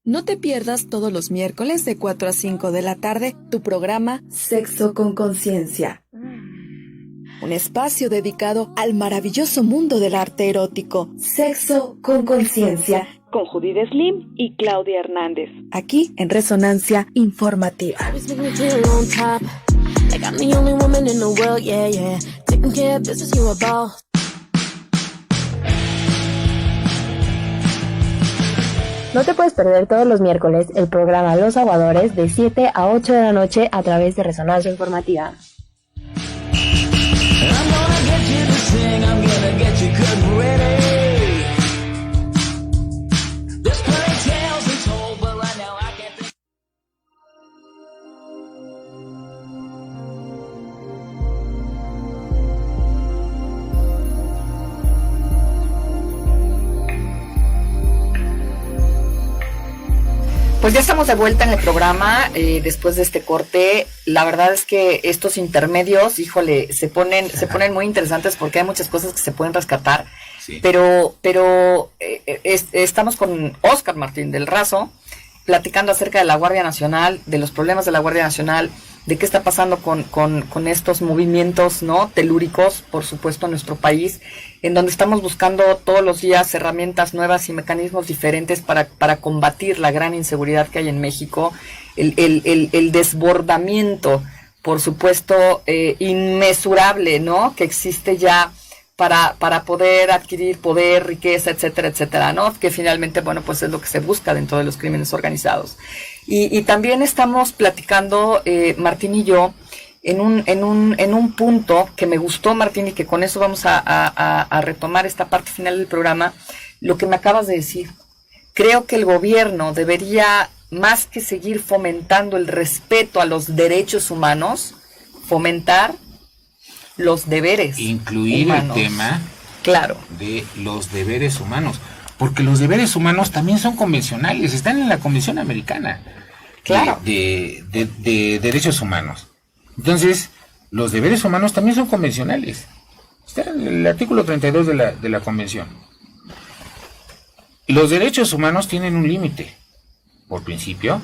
No te pierdas todos los miércoles de 4 a 5 de la tarde tu programa Sexo con Conciencia. Un espacio dedicado al maravilloso mundo del arte erótico. Sexo con Conciencia. Con Judith Slim y Claudia Hernández. Aquí en Resonancia Informativa. No te puedes perder todos los miércoles el programa Los Aguadores de 7 a 8 de la noche a través de Resonancia Informativa. Pues ya estamos de vuelta en el programa después de este corte. La verdad es que estos intermedios, híjole, se ponen muy interesantes porque hay muchas cosas que se pueden rescatar. Sí. Pero estamos con Óscar Martín del Razo platicando acerca de la Guardia Nacional, de los problemas de la Guardia Nacional, de qué está pasando con estos movimientos, ¿no?, telúricos, por supuesto, en nuestro país, en donde estamos buscando todos los días herramientas nuevas y mecanismos diferentes para combatir la gran inseguridad que hay en México, el desbordamiento, por supuesto, inmesurable, ¿no?, que existe ya para poder adquirir poder, riqueza, etcétera, etcétera, ¿no?, que finalmente, bueno, pues es lo que se busca dentro de los crímenes organizados. Y también estamos platicando, Martín y yo, en un punto que me gustó, Martín, y que con eso vamos a retomar esta parte final del programa, lo que me acabas de decir. Creo que el gobierno debería, más que seguir fomentando el respeto a los derechos humanos, fomentar los deberes incluir humanos. El tema, claro, de los deberes humanos, porque los deberes humanos también son convencionales, están en la Convención Americana, claro, de derechos humanos. Entonces, los deberes humanos también son convencionales. Está en el artículo 32 de la Convención. Los derechos humanos tienen un límite. Por principio,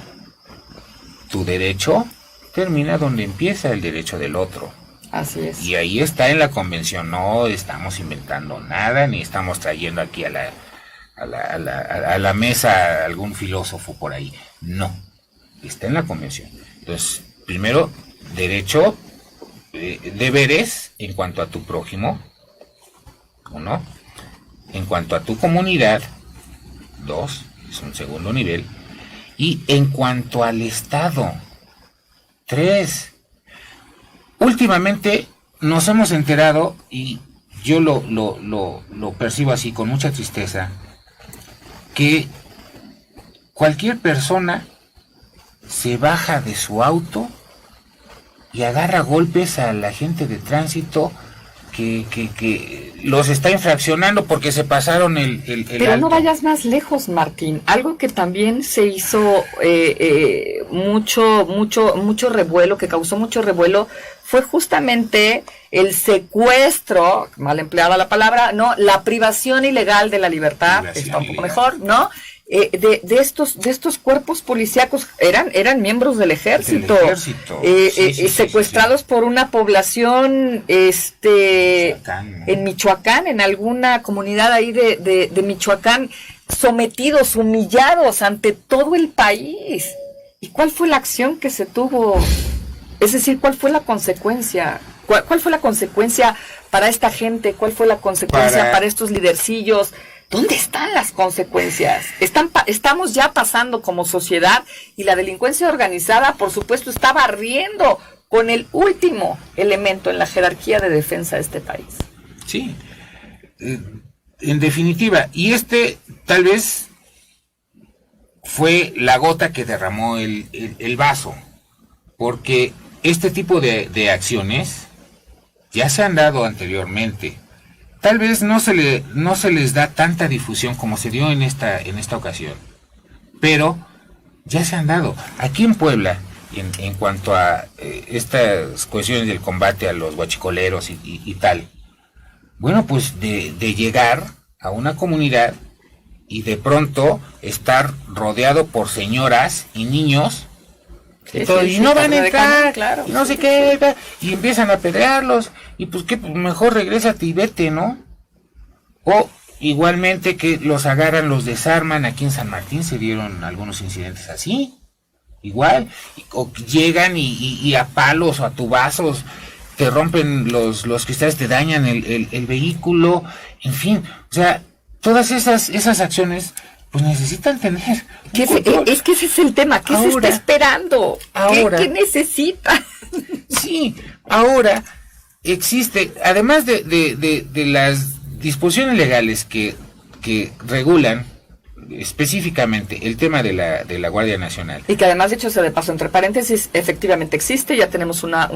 tu derecho termina donde empieza el derecho del otro. así es. Y ahí está en la Convención. No estamos inventando nada, ni estamos trayendo aquí a la mesa algún filósofo por ahí. No, está en la Convención. Entonces, primero, derecho, deberes en cuanto a tu prójimo, 1, en cuanto a tu comunidad, 2, es un segundo nivel, y en cuanto al Estado, 3. Últimamente nos hemos enterado, y yo lo percibo así con mucha tristeza, que cualquier persona se baja de su auto y agarra golpes a la gente de tránsito que los está infraccionando porque se pasaron el Pero alto. no vayas más lejos, Martín. Algo que también se hizo mucho revuelo, que causó mucho revuelo, fue justamente el secuestro, mal empleada la palabra, no, la privación ilegal de la libertad, está un poco mejor, ¿no? De estos cuerpos policíacos, eran miembros del ejército, secuestrados por una población en Michoacán, en alguna comunidad ahí de Michoacán, sometidos, humillados ante todo el país. ¿Y cuál fue la acción que se tuvo? Es decir, ¿cuál fue la consecuencia? ¿Cuál fue la consecuencia para esta gente? ¿Cuál fue la consecuencia para estos lidercillos? ¿Dónde están las consecuencias? Estamos ya pasando como sociedad, y la delincuencia organizada, por supuesto, está barriendo con el último elemento en la jerarquía de defensa de este país. Sí, en definitiva, y tal vez fue la gota que derramó el vaso, porque este tipo de acciones ya se han dado anteriormente. Tal vez no se les da tanta difusión como se dio en esta ocasión, pero ya se han dado. Aquí en Puebla, en cuanto a estas cuestiones del combate a los huachicoleros y tal, bueno, pues de llegar a una comunidad y de pronto estar rodeado por señoras y niños, y no van a entrar, claro, y no sé qué, y empiezan a apedrearlos, y pues que mejor regrésate y vete, ¿no? O igualmente que los agarran, los desarman. Aquí en San Martín se dieron algunos incidentes así, igual, o llegan y a palos o a tubazos te rompen los cristales, te dañan el vehículo, en fin, o sea, todas esas acciones pues necesitan tener es que ese es el tema. ¿Qué se está esperando? ¿Qué necesita? Sí, ahora existe, además de las disposiciones legales que regulan específicamente el tema de la Guardia Nacional. Y que además, dicho sea de paso, entre paréntesis, efectivamente existe, ya tenemos una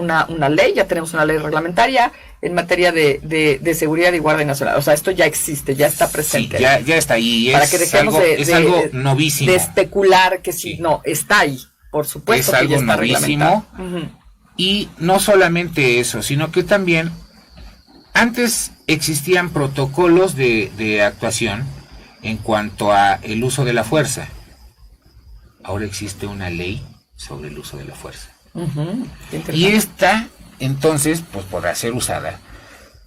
ley, ya tenemos una ley reglamentaria en materia de seguridad y Guardia Nacional. O sea, esto ya existe, ya está presente. Sí, ya está ahí. Para que dejemos algo novísimo. De especular que sí, no, está ahí, por supuesto. Es algo que ya está novísimo. Uh-huh. Y no solamente eso, sino que también antes existían protocolos de actuación en cuanto a el uso de la fuerza. Ahora existe una ley sobre el uso de la fuerza. Uh-huh. Y esta, entonces, pues podrá ser usada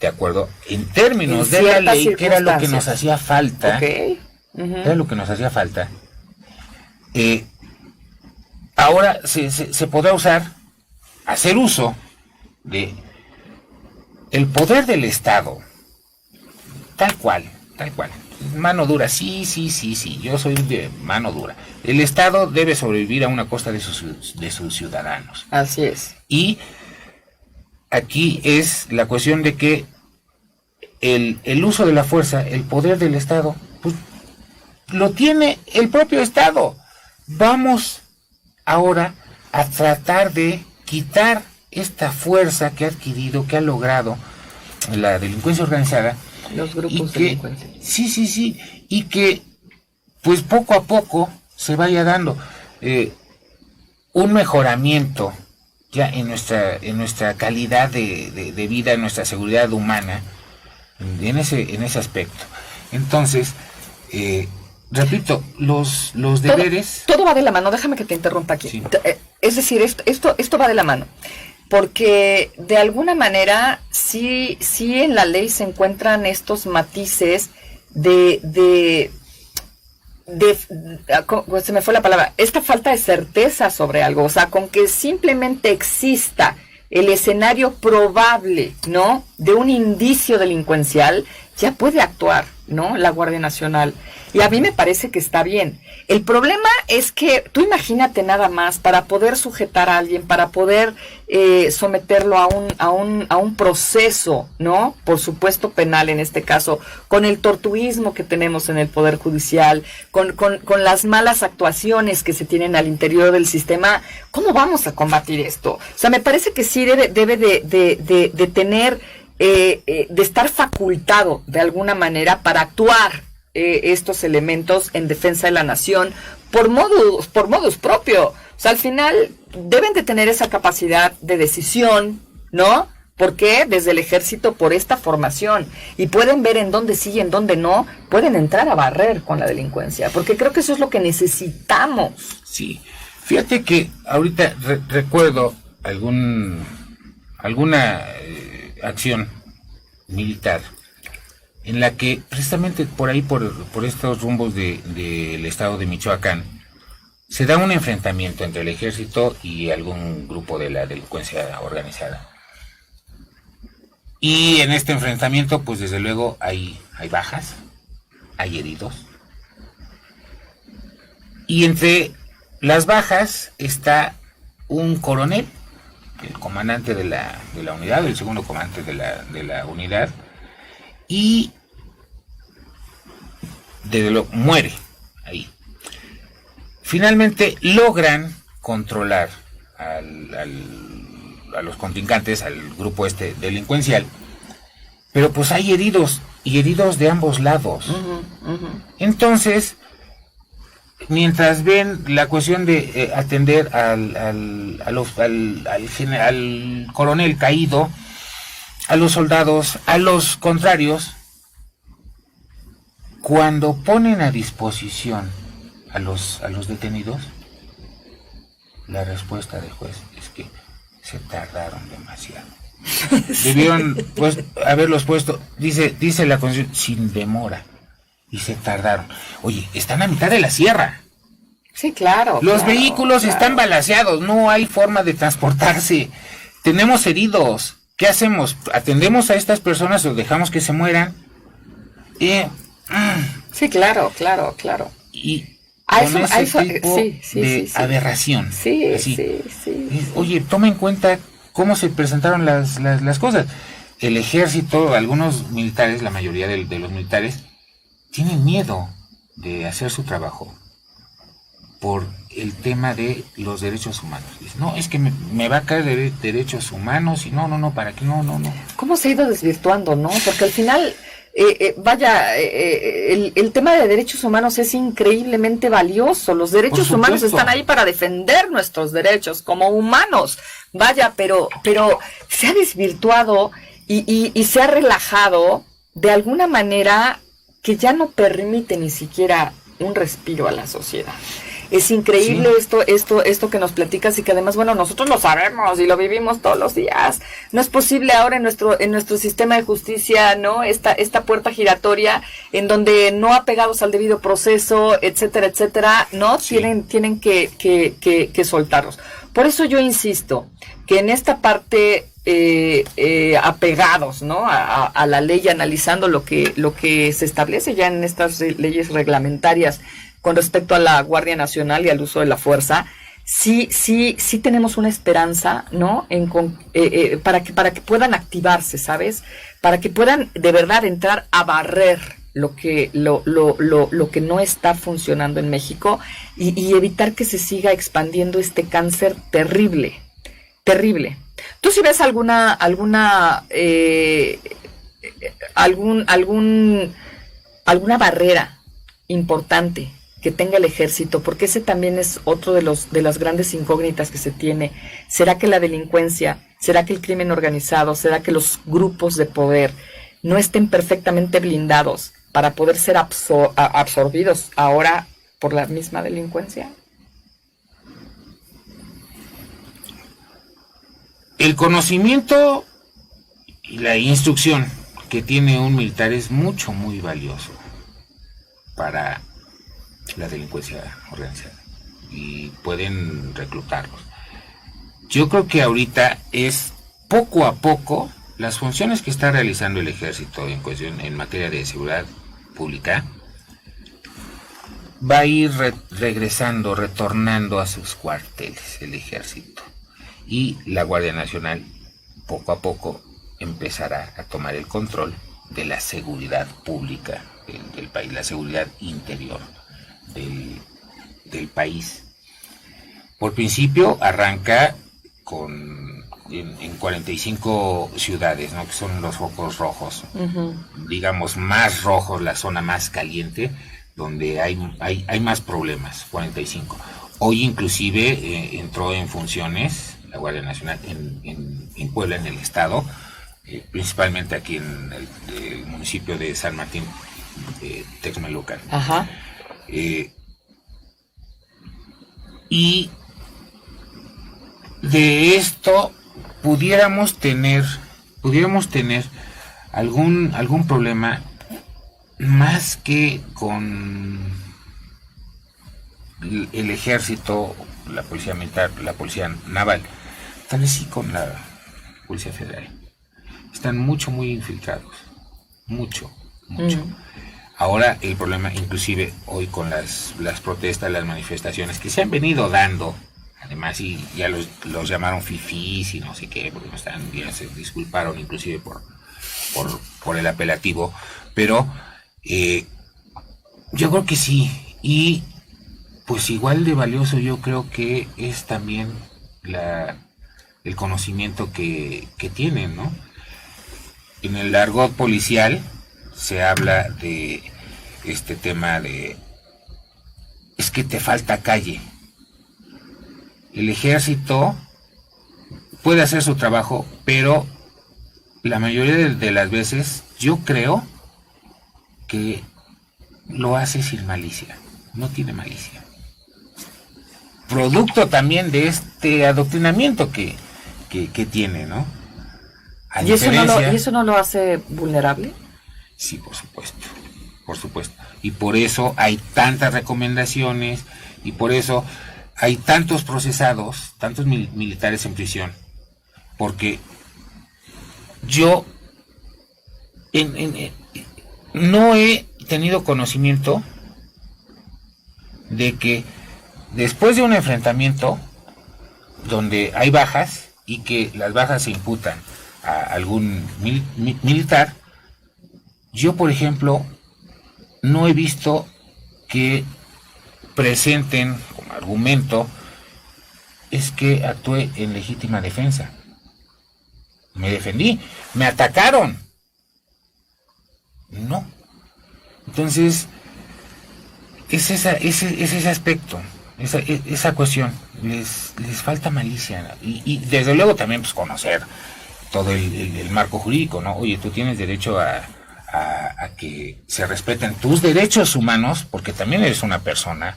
de acuerdo en términos de la ley, que era lo que nos hacía falta. Okay. Uh-huh. Era lo que nos hacía falta. Ahora se podrá usar, hacer uso de el poder del Estado, tal cual. Mano dura, sí, yo soy de mano dura. El Estado debe sobrevivir a una costa de sus ciudadanos. Así es. Y aquí es la cuestión de que el uso de la fuerza, el poder del Estado, pues lo tiene el propio Estado. Vamos ahora a tratar de quitar esta fuerza que ha adquirido, que ha logrado la delincuencia organizada. Los grupos de delincuencia. Sí, y que pues poco a poco se vaya dando un mejoramiento ya en nuestra calidad de vida, en nuestra seguridad humana, en ese aspecto. Entonces, repito, los deberes... Todo va de la mano, déjame que te interrumpa aquí. Sí. Es decir, esto va de la mano. Porque de alguna manera sí en la ley se encuentran estos matices se me fue la palabra, esta falta de certeza sobre algo, o sea, con que simplemente exista el escenario probable, ¿no?, de un indicio delincuencial, ya puede actuar, ¿no?, la Guardia Nacional. Y a mí me parece que está bien. El problema es que, tú imagínate nada más, para poder sujetar a alguien, para poder someterlo a un proceso, ¿no?, por supuesto penal en este caso, con el torturismo que tenemos en el Poder Judicial, con las malas actuaciones que se tienen al interior del sistema, ¿cómo vamos a combatir esto? O sea, me parece que sí debe de tener, de estar facultado de alguna manera para actuar estos elementos en defensa de la nación por modus propio. O sea, al final deben de tener esa capacidad de decisión, ¿no? Porque desde el ejército, por esta formación, y pueden ver en dónde sí y en dónde no, pueden entrar a barrer con la delincuencia, porque creo que eso es lo que necesitamos. Sí, fíjate que ahorita recuerdo alguna acción militar en la que precisamente por ahí, por estos rumbos del estado de Michoacán, se da un enfrentamiento entre el ejército y algún grupo de la delincuencia organizada. Y en este enfrentamiento, pues desde luego hay bajas, hay heridos. Y entre las bajas está un coronel, el comandante de la unidad, el segundo comandante de la unidad, y desde luego muere ahí. Finalmente logran controlar a los contrincantes, al grupo delincuencial, pero pues hay heridos, y heridos de ambos lados. Entonces, mientras ven la cuestión de atender al coronel caído, a los soldados, a los contrarios, cuando ponen a disposición a los detenidos, la respuesta del juez es que se tardaron demasiado. Debieron pues haberlos puesto, dice la Constitución, sin demora, y se tardaron. Oye, están a mitad de la sierra. Sí, claro. Los vehículos están balaceados, no hay forma de transportarse. Tenemos heridos. ¿Qué hacemos? ¿Atendemos a estas personas o dejamos que se mueran? Sí, claro. Y a con eso, ese tipo de aberración. Sí. Oye, toma en cuenta cómo se presentaron las cosas. El ejército, algunos militares, la mayoría de los militares, tienen miedo. de hacer su trabajo por el tema de los derechos humanos. Dice, no, es que me va a caer de derechos humanos y no, ¿para qué? No. ¿Cómo se ha ido desvirtuando, no? Porque al final, el tema de derechos humanos es increíblemente valioso. Los derechos humanos están ahí para defender nuestros derechos como humanos. Vaya, pero se ha desvirtuado y se ha relajado de alguna manera que ya no permite ni siquiera un respiro a la sociedad. Es increíble esto que nos platicas y que además, bueno, nosotros lo sabemos y lo vivimos todos los días. No es posible ahora en nuestro sistema de justicia, ¿no? Esta puerta giratoria en donde no apegados al debido proceso, etcétera, ¿no? Sí. Tienen que soltarlos. Por eso yo insisto que en esta parte apegados, ¿no? A la ley, analizando lo que se establece ya en estas leyes reglamentarias con respecto a la Guardia Nacional y al uso de la fuerza, sí tenemos una esperanza, ¿no? Para que puedan activarse, ¿sabes? Para que puedan de verdad entrar a barrer lo que no está funcionando en México y evitar que se siga expandiendo este cáncer terrible. ¿Tú si ves alguna barrera importante que tenga el ejército? Porque ese también es otro de las grandes incógnitas que se tiene. ¿Será que la delincuencia, será que el crimen organizado, será que los grupos de poder no estén perfectamente blindados para poder ser absorbidos ahora por la misma delincuencia? El conocimiento y la instrucción que tiene un militar es muy valioso para la delincuencia organizada y pueden reclutarlos. Yo creo que ahorita es poco a poco las funciones que está realizando el ejército en materia de seguridad pública va a ir retornando a sus cuarteles el ejército, y la Guardia Nacional poco a poco empezará a tomar el control de la seguridad pública del país, la seguridad interior del país. Por principio arranca en 45 ciudades, ¿no? Que son los focos rojos, digamos más rojos, la zona más caliente, donde hay más problemas. 45. Hoy inclusive entró en funciones la Guardia Nacional en Puebla, en el estado, principalmente aquí en el municipio de San Martín, Texmelucan. Ajá. Y de esto pudiéramos tener algún problema más que con el ejército, la policía militar, la policía naval, tal vez sí con la policía federal. Están muy infiltrados, mucho. Ahora el problema, inclusive hoy con las protestas, las manifestaciones que se han venido dando, además, y ya los llamaron fifís y no sé qué, porque ya se disculparon inclusive por el apelativo, pero yo creo que sí, y pues igual de valioso yo creo que es también el conocimiento que tienen, ¿no? En el argot policial se habla de este tema de es que te falta calle. El ejército puede hacer su trabajo, pero la mayoría de las veces yo creo que lo hace sin malicia, no tiene malicia. Producto también de este adoctrinamiento que tiene, ¿no? ¿Y eso no lo hace vulnerable? Sí, por supuesto. Y por eso hay tantas recomendaciones, y por eso hay tantos procesados, tantos militares en prisión, porque yo no he tenido conocimiento de que después de un enfrentamiento donde hay bajas y que las bajas se imputan a algún militar, yo por ejemplo no he visto que presenten como argumento es que actué en legítima defensa. Me defendí, me atacaron. No. Entonces, es ese aspecto, esa cuestión. Les falta malicia. Y desde luego también pues conocer todo el marco jurídico, ¿no? Oye, tú tienes derecho a que se respeten tus derechos humanos, porque también eres una persona.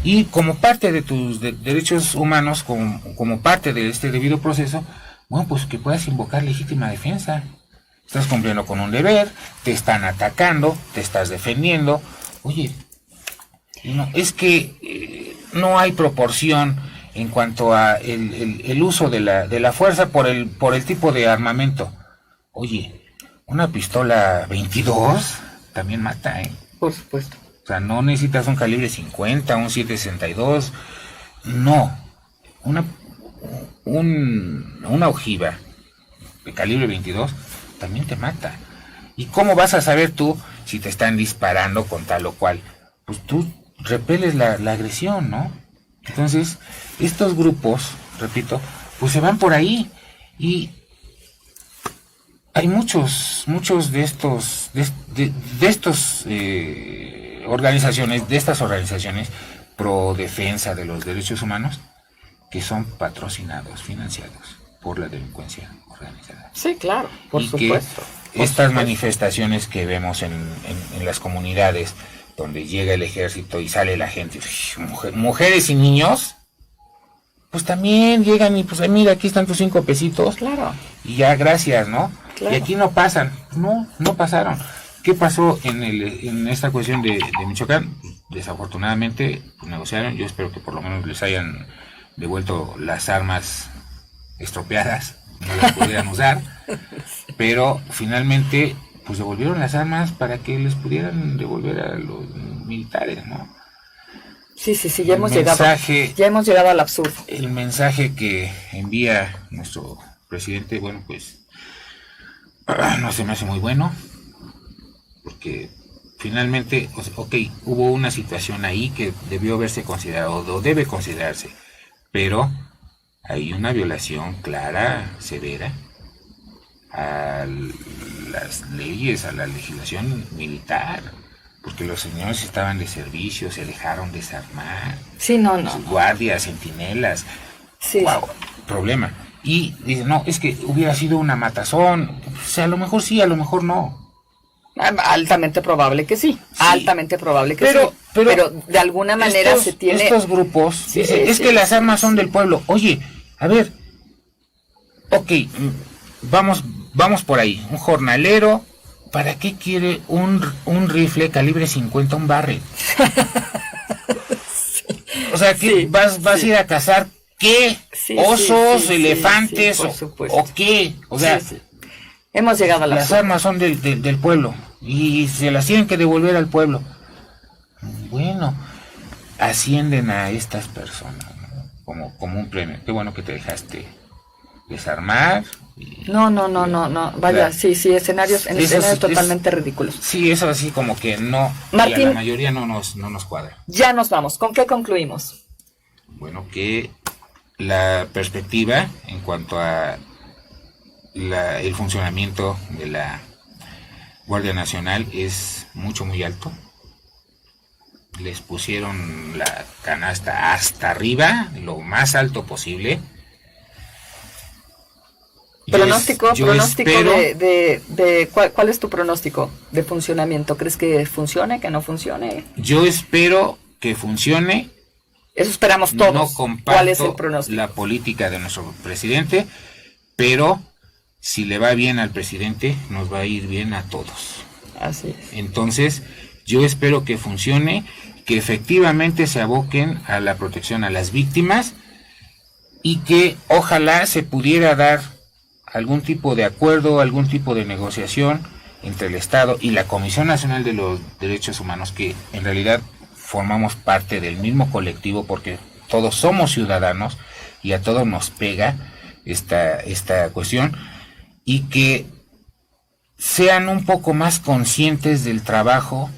Y como parte de tus derechos humanos, como parte de este debido proceso, bueno, pues que puedas invocar legítima defensa. Estás cumpliendo con un deber, te están atacando, te estás defendiendo. Oye, no, es que no hay proporción en cuanto a el uso de la fuerza por el tipo de armamento. Oye, una pistola 22 también mata, ¿eh? Por supuesto. O sea, no necesitas un calibre 50, un 7.62. No. Una ojiva de calibre 22 también te mata. ¿Y cómo vas a saber tú si te están disparando con tal o cual? Pues tú repeles la agresión, ¿no? Entonces, estos grupos, repito, pues se van por ahí. Y hay muchos de estas organizaciones pro defensa de los derechos humanos que son patrocinados, financiados por la delincuencia organizada. Sí, claro, por supuesto. Estas manifestaciones que vemos en las comunidades donde llega el ejército y sale la gente, mujeres y niños, pues también llegan y pues mira, aquí están tus 5 pesitos. Claro. Y ya, gracias, ¿no? Claro. Y aquí no pasan. No pasaron. ¿Qué pasó en esta cuestión de Michoacán? Desafortunadamente negociaron. Yo espero que por lo menos les hayan devuelto las armas estropeadas, no las pudieran usar, pero finalmente pues devolvieron las armas para que les pudieran devolver a los militares, ¿no? Sí, ya hemos llegado al absurdo. El mensaje que envía nuestro presidente, bueno, pues no se me hace muy bueno, porque finalmente, ok, hubo una situación ahí que debió haberse considerado o debe considerarse, pero hay una violación clara, severa, a las leyes, a la legislación militar, porque los señores estaban de servicio, se dejaron desarmar. Sí, no. Guardias, centinelas. Sí. Wow, problema. Y dicen, no, es que hubiera sido una matazón. O sea, a lo mejor sí, a lo mejor no. Altamente probable que sí. Altamente probable que sí. Pero de alguna manera se tiene... Estos grupos dicen, es que las armas son del pueblo. Oye, a ver, ok, vamos por ahí. Un jornalero, ¿para qué quiere un rifle calibre 50, un Barrett? O sea, que vas a ir a cazar ¿qué? ¿Osos, elefantes o qué? O sea, hemos llegado a las armas son del pueblo y se las tienen que devolver al pueblo. Bueno, ascienden a estas personas, ¿no? como un premio. Qué bueno que te dejaste desarmar. No. Vaya, sí, escenarios totalmente ridículos. Sí, eso así como que no. Martín, y a la mayoría no nos cuadra. Ya nos vamos. ¿Con qué concluimos? Bueno, que la perspectiva en cuanto a el funcionamiento de la Guardia Nacional es muy alto. Les pusieron la canasta hasta arriba, lo más alto posible. Pronóstico espero, ¿cuál es tu pronóstico de funcionamiento? ¿Crees que funcione, que no funcione? Yo espero que funcione. Eso esperamos todos. No comparto ¿Cuál es el pronóstico? La política de nuestro presidente, pero si le va bien al presidente, nos va a ir bien a todos. Así es. Entonces, yo espero que funcione, que efectivamente se aboquen a la protección a las víctimas y que ojalá se pudiera dar algún tipo de acuerdo, algún tipo de negociación entre el Estado y la Comisión Nacional de los Derechos Humanos, que en realidad formamos parte del mismo colectivo porque todos somos ciudadanos y a todos nos pega esta cuestión, y que sean un poco más conscientes del trabajo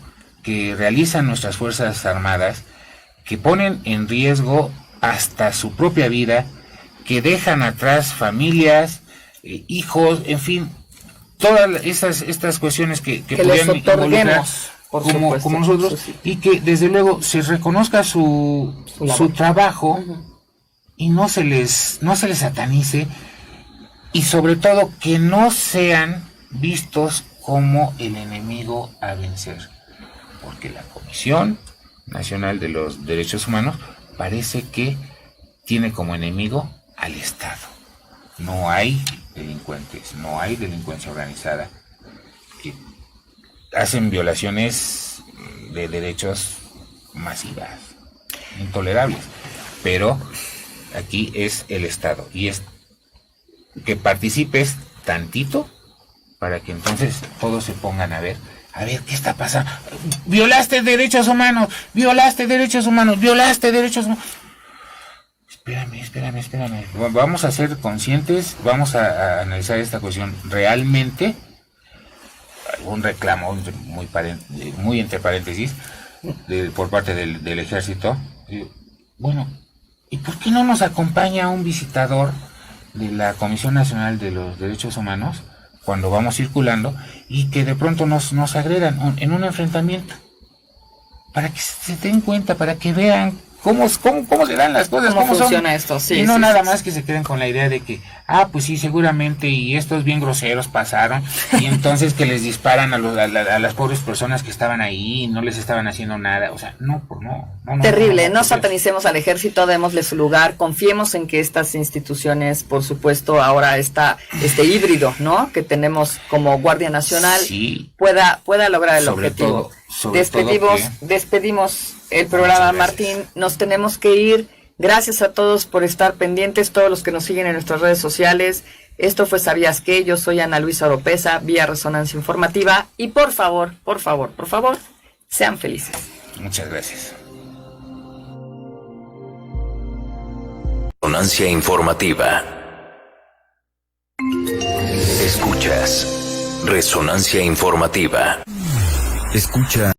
que realizan nuestras Fuerzas Armadas, que ponen en riesgo hasta su propia vida, que dejan atrás familias, hijos, en fin, todas estas cuestiones que les podrían involucrar como nosotros, y que desde luego se reconozca su trabajo y no se les satanice, y sobre todo que no sean vistos como el enemigo a vencer, porque la Comisión Nacional de los Derechos Humanos parece que tiene como enemigo al Estado. No hay delincuentes, no hay delincuencia organizada. Hacen violaciones de derechos masivas, intolerables, pero aquí es el Estado, y es que participes tantito para que entonces todos se pongan a ver qué está pasando. Violaste derechos humanos. Espérame. Vamos a ser conscientes, vamos a analizar esta cuestión realmente. Un reclamo muy entre paréntesis por parte del ejército. Bueno, ¿y por qué no nos acompaña un visitador de la Comisión Nacional de los Derechos Humanos cuando vamos circulando y que de pronto nos agredan en un enfrentamiento? Para que se den cuenta, para que vean cómo se dan las cosas, cómo funciona son. esto, sí. Y no sí, nada sí, más que se queden con la idea de que, pues sí, seguramente, y estos bien groseros pasaron, y entonces que les disparan a las pobres personas que estaban ahí y no les estaban haciendo nada. O sea, no. Terrible, no satanicemos al ejército, démosle su lugar, confiemos en que estas instituciones, por supuesto, ahora este híbrido, ¿no?, que tenemos como Guardia Nacional, sí, pueda lograr el objetivo. Despedimos el programa, Martín, nos tenemos que ir. Gracias a todos por estar pendientes, todos los que nos siguen en nuestras redes sociales. Esto fue ¿Sabías qué? Yo soy Ana Luisa Oropesa, vía Resonancia Informativa, y por favor, sean felices. Muchas gracias. Resonancia Informativa. Escuchas Resonancia Informativa. Escucha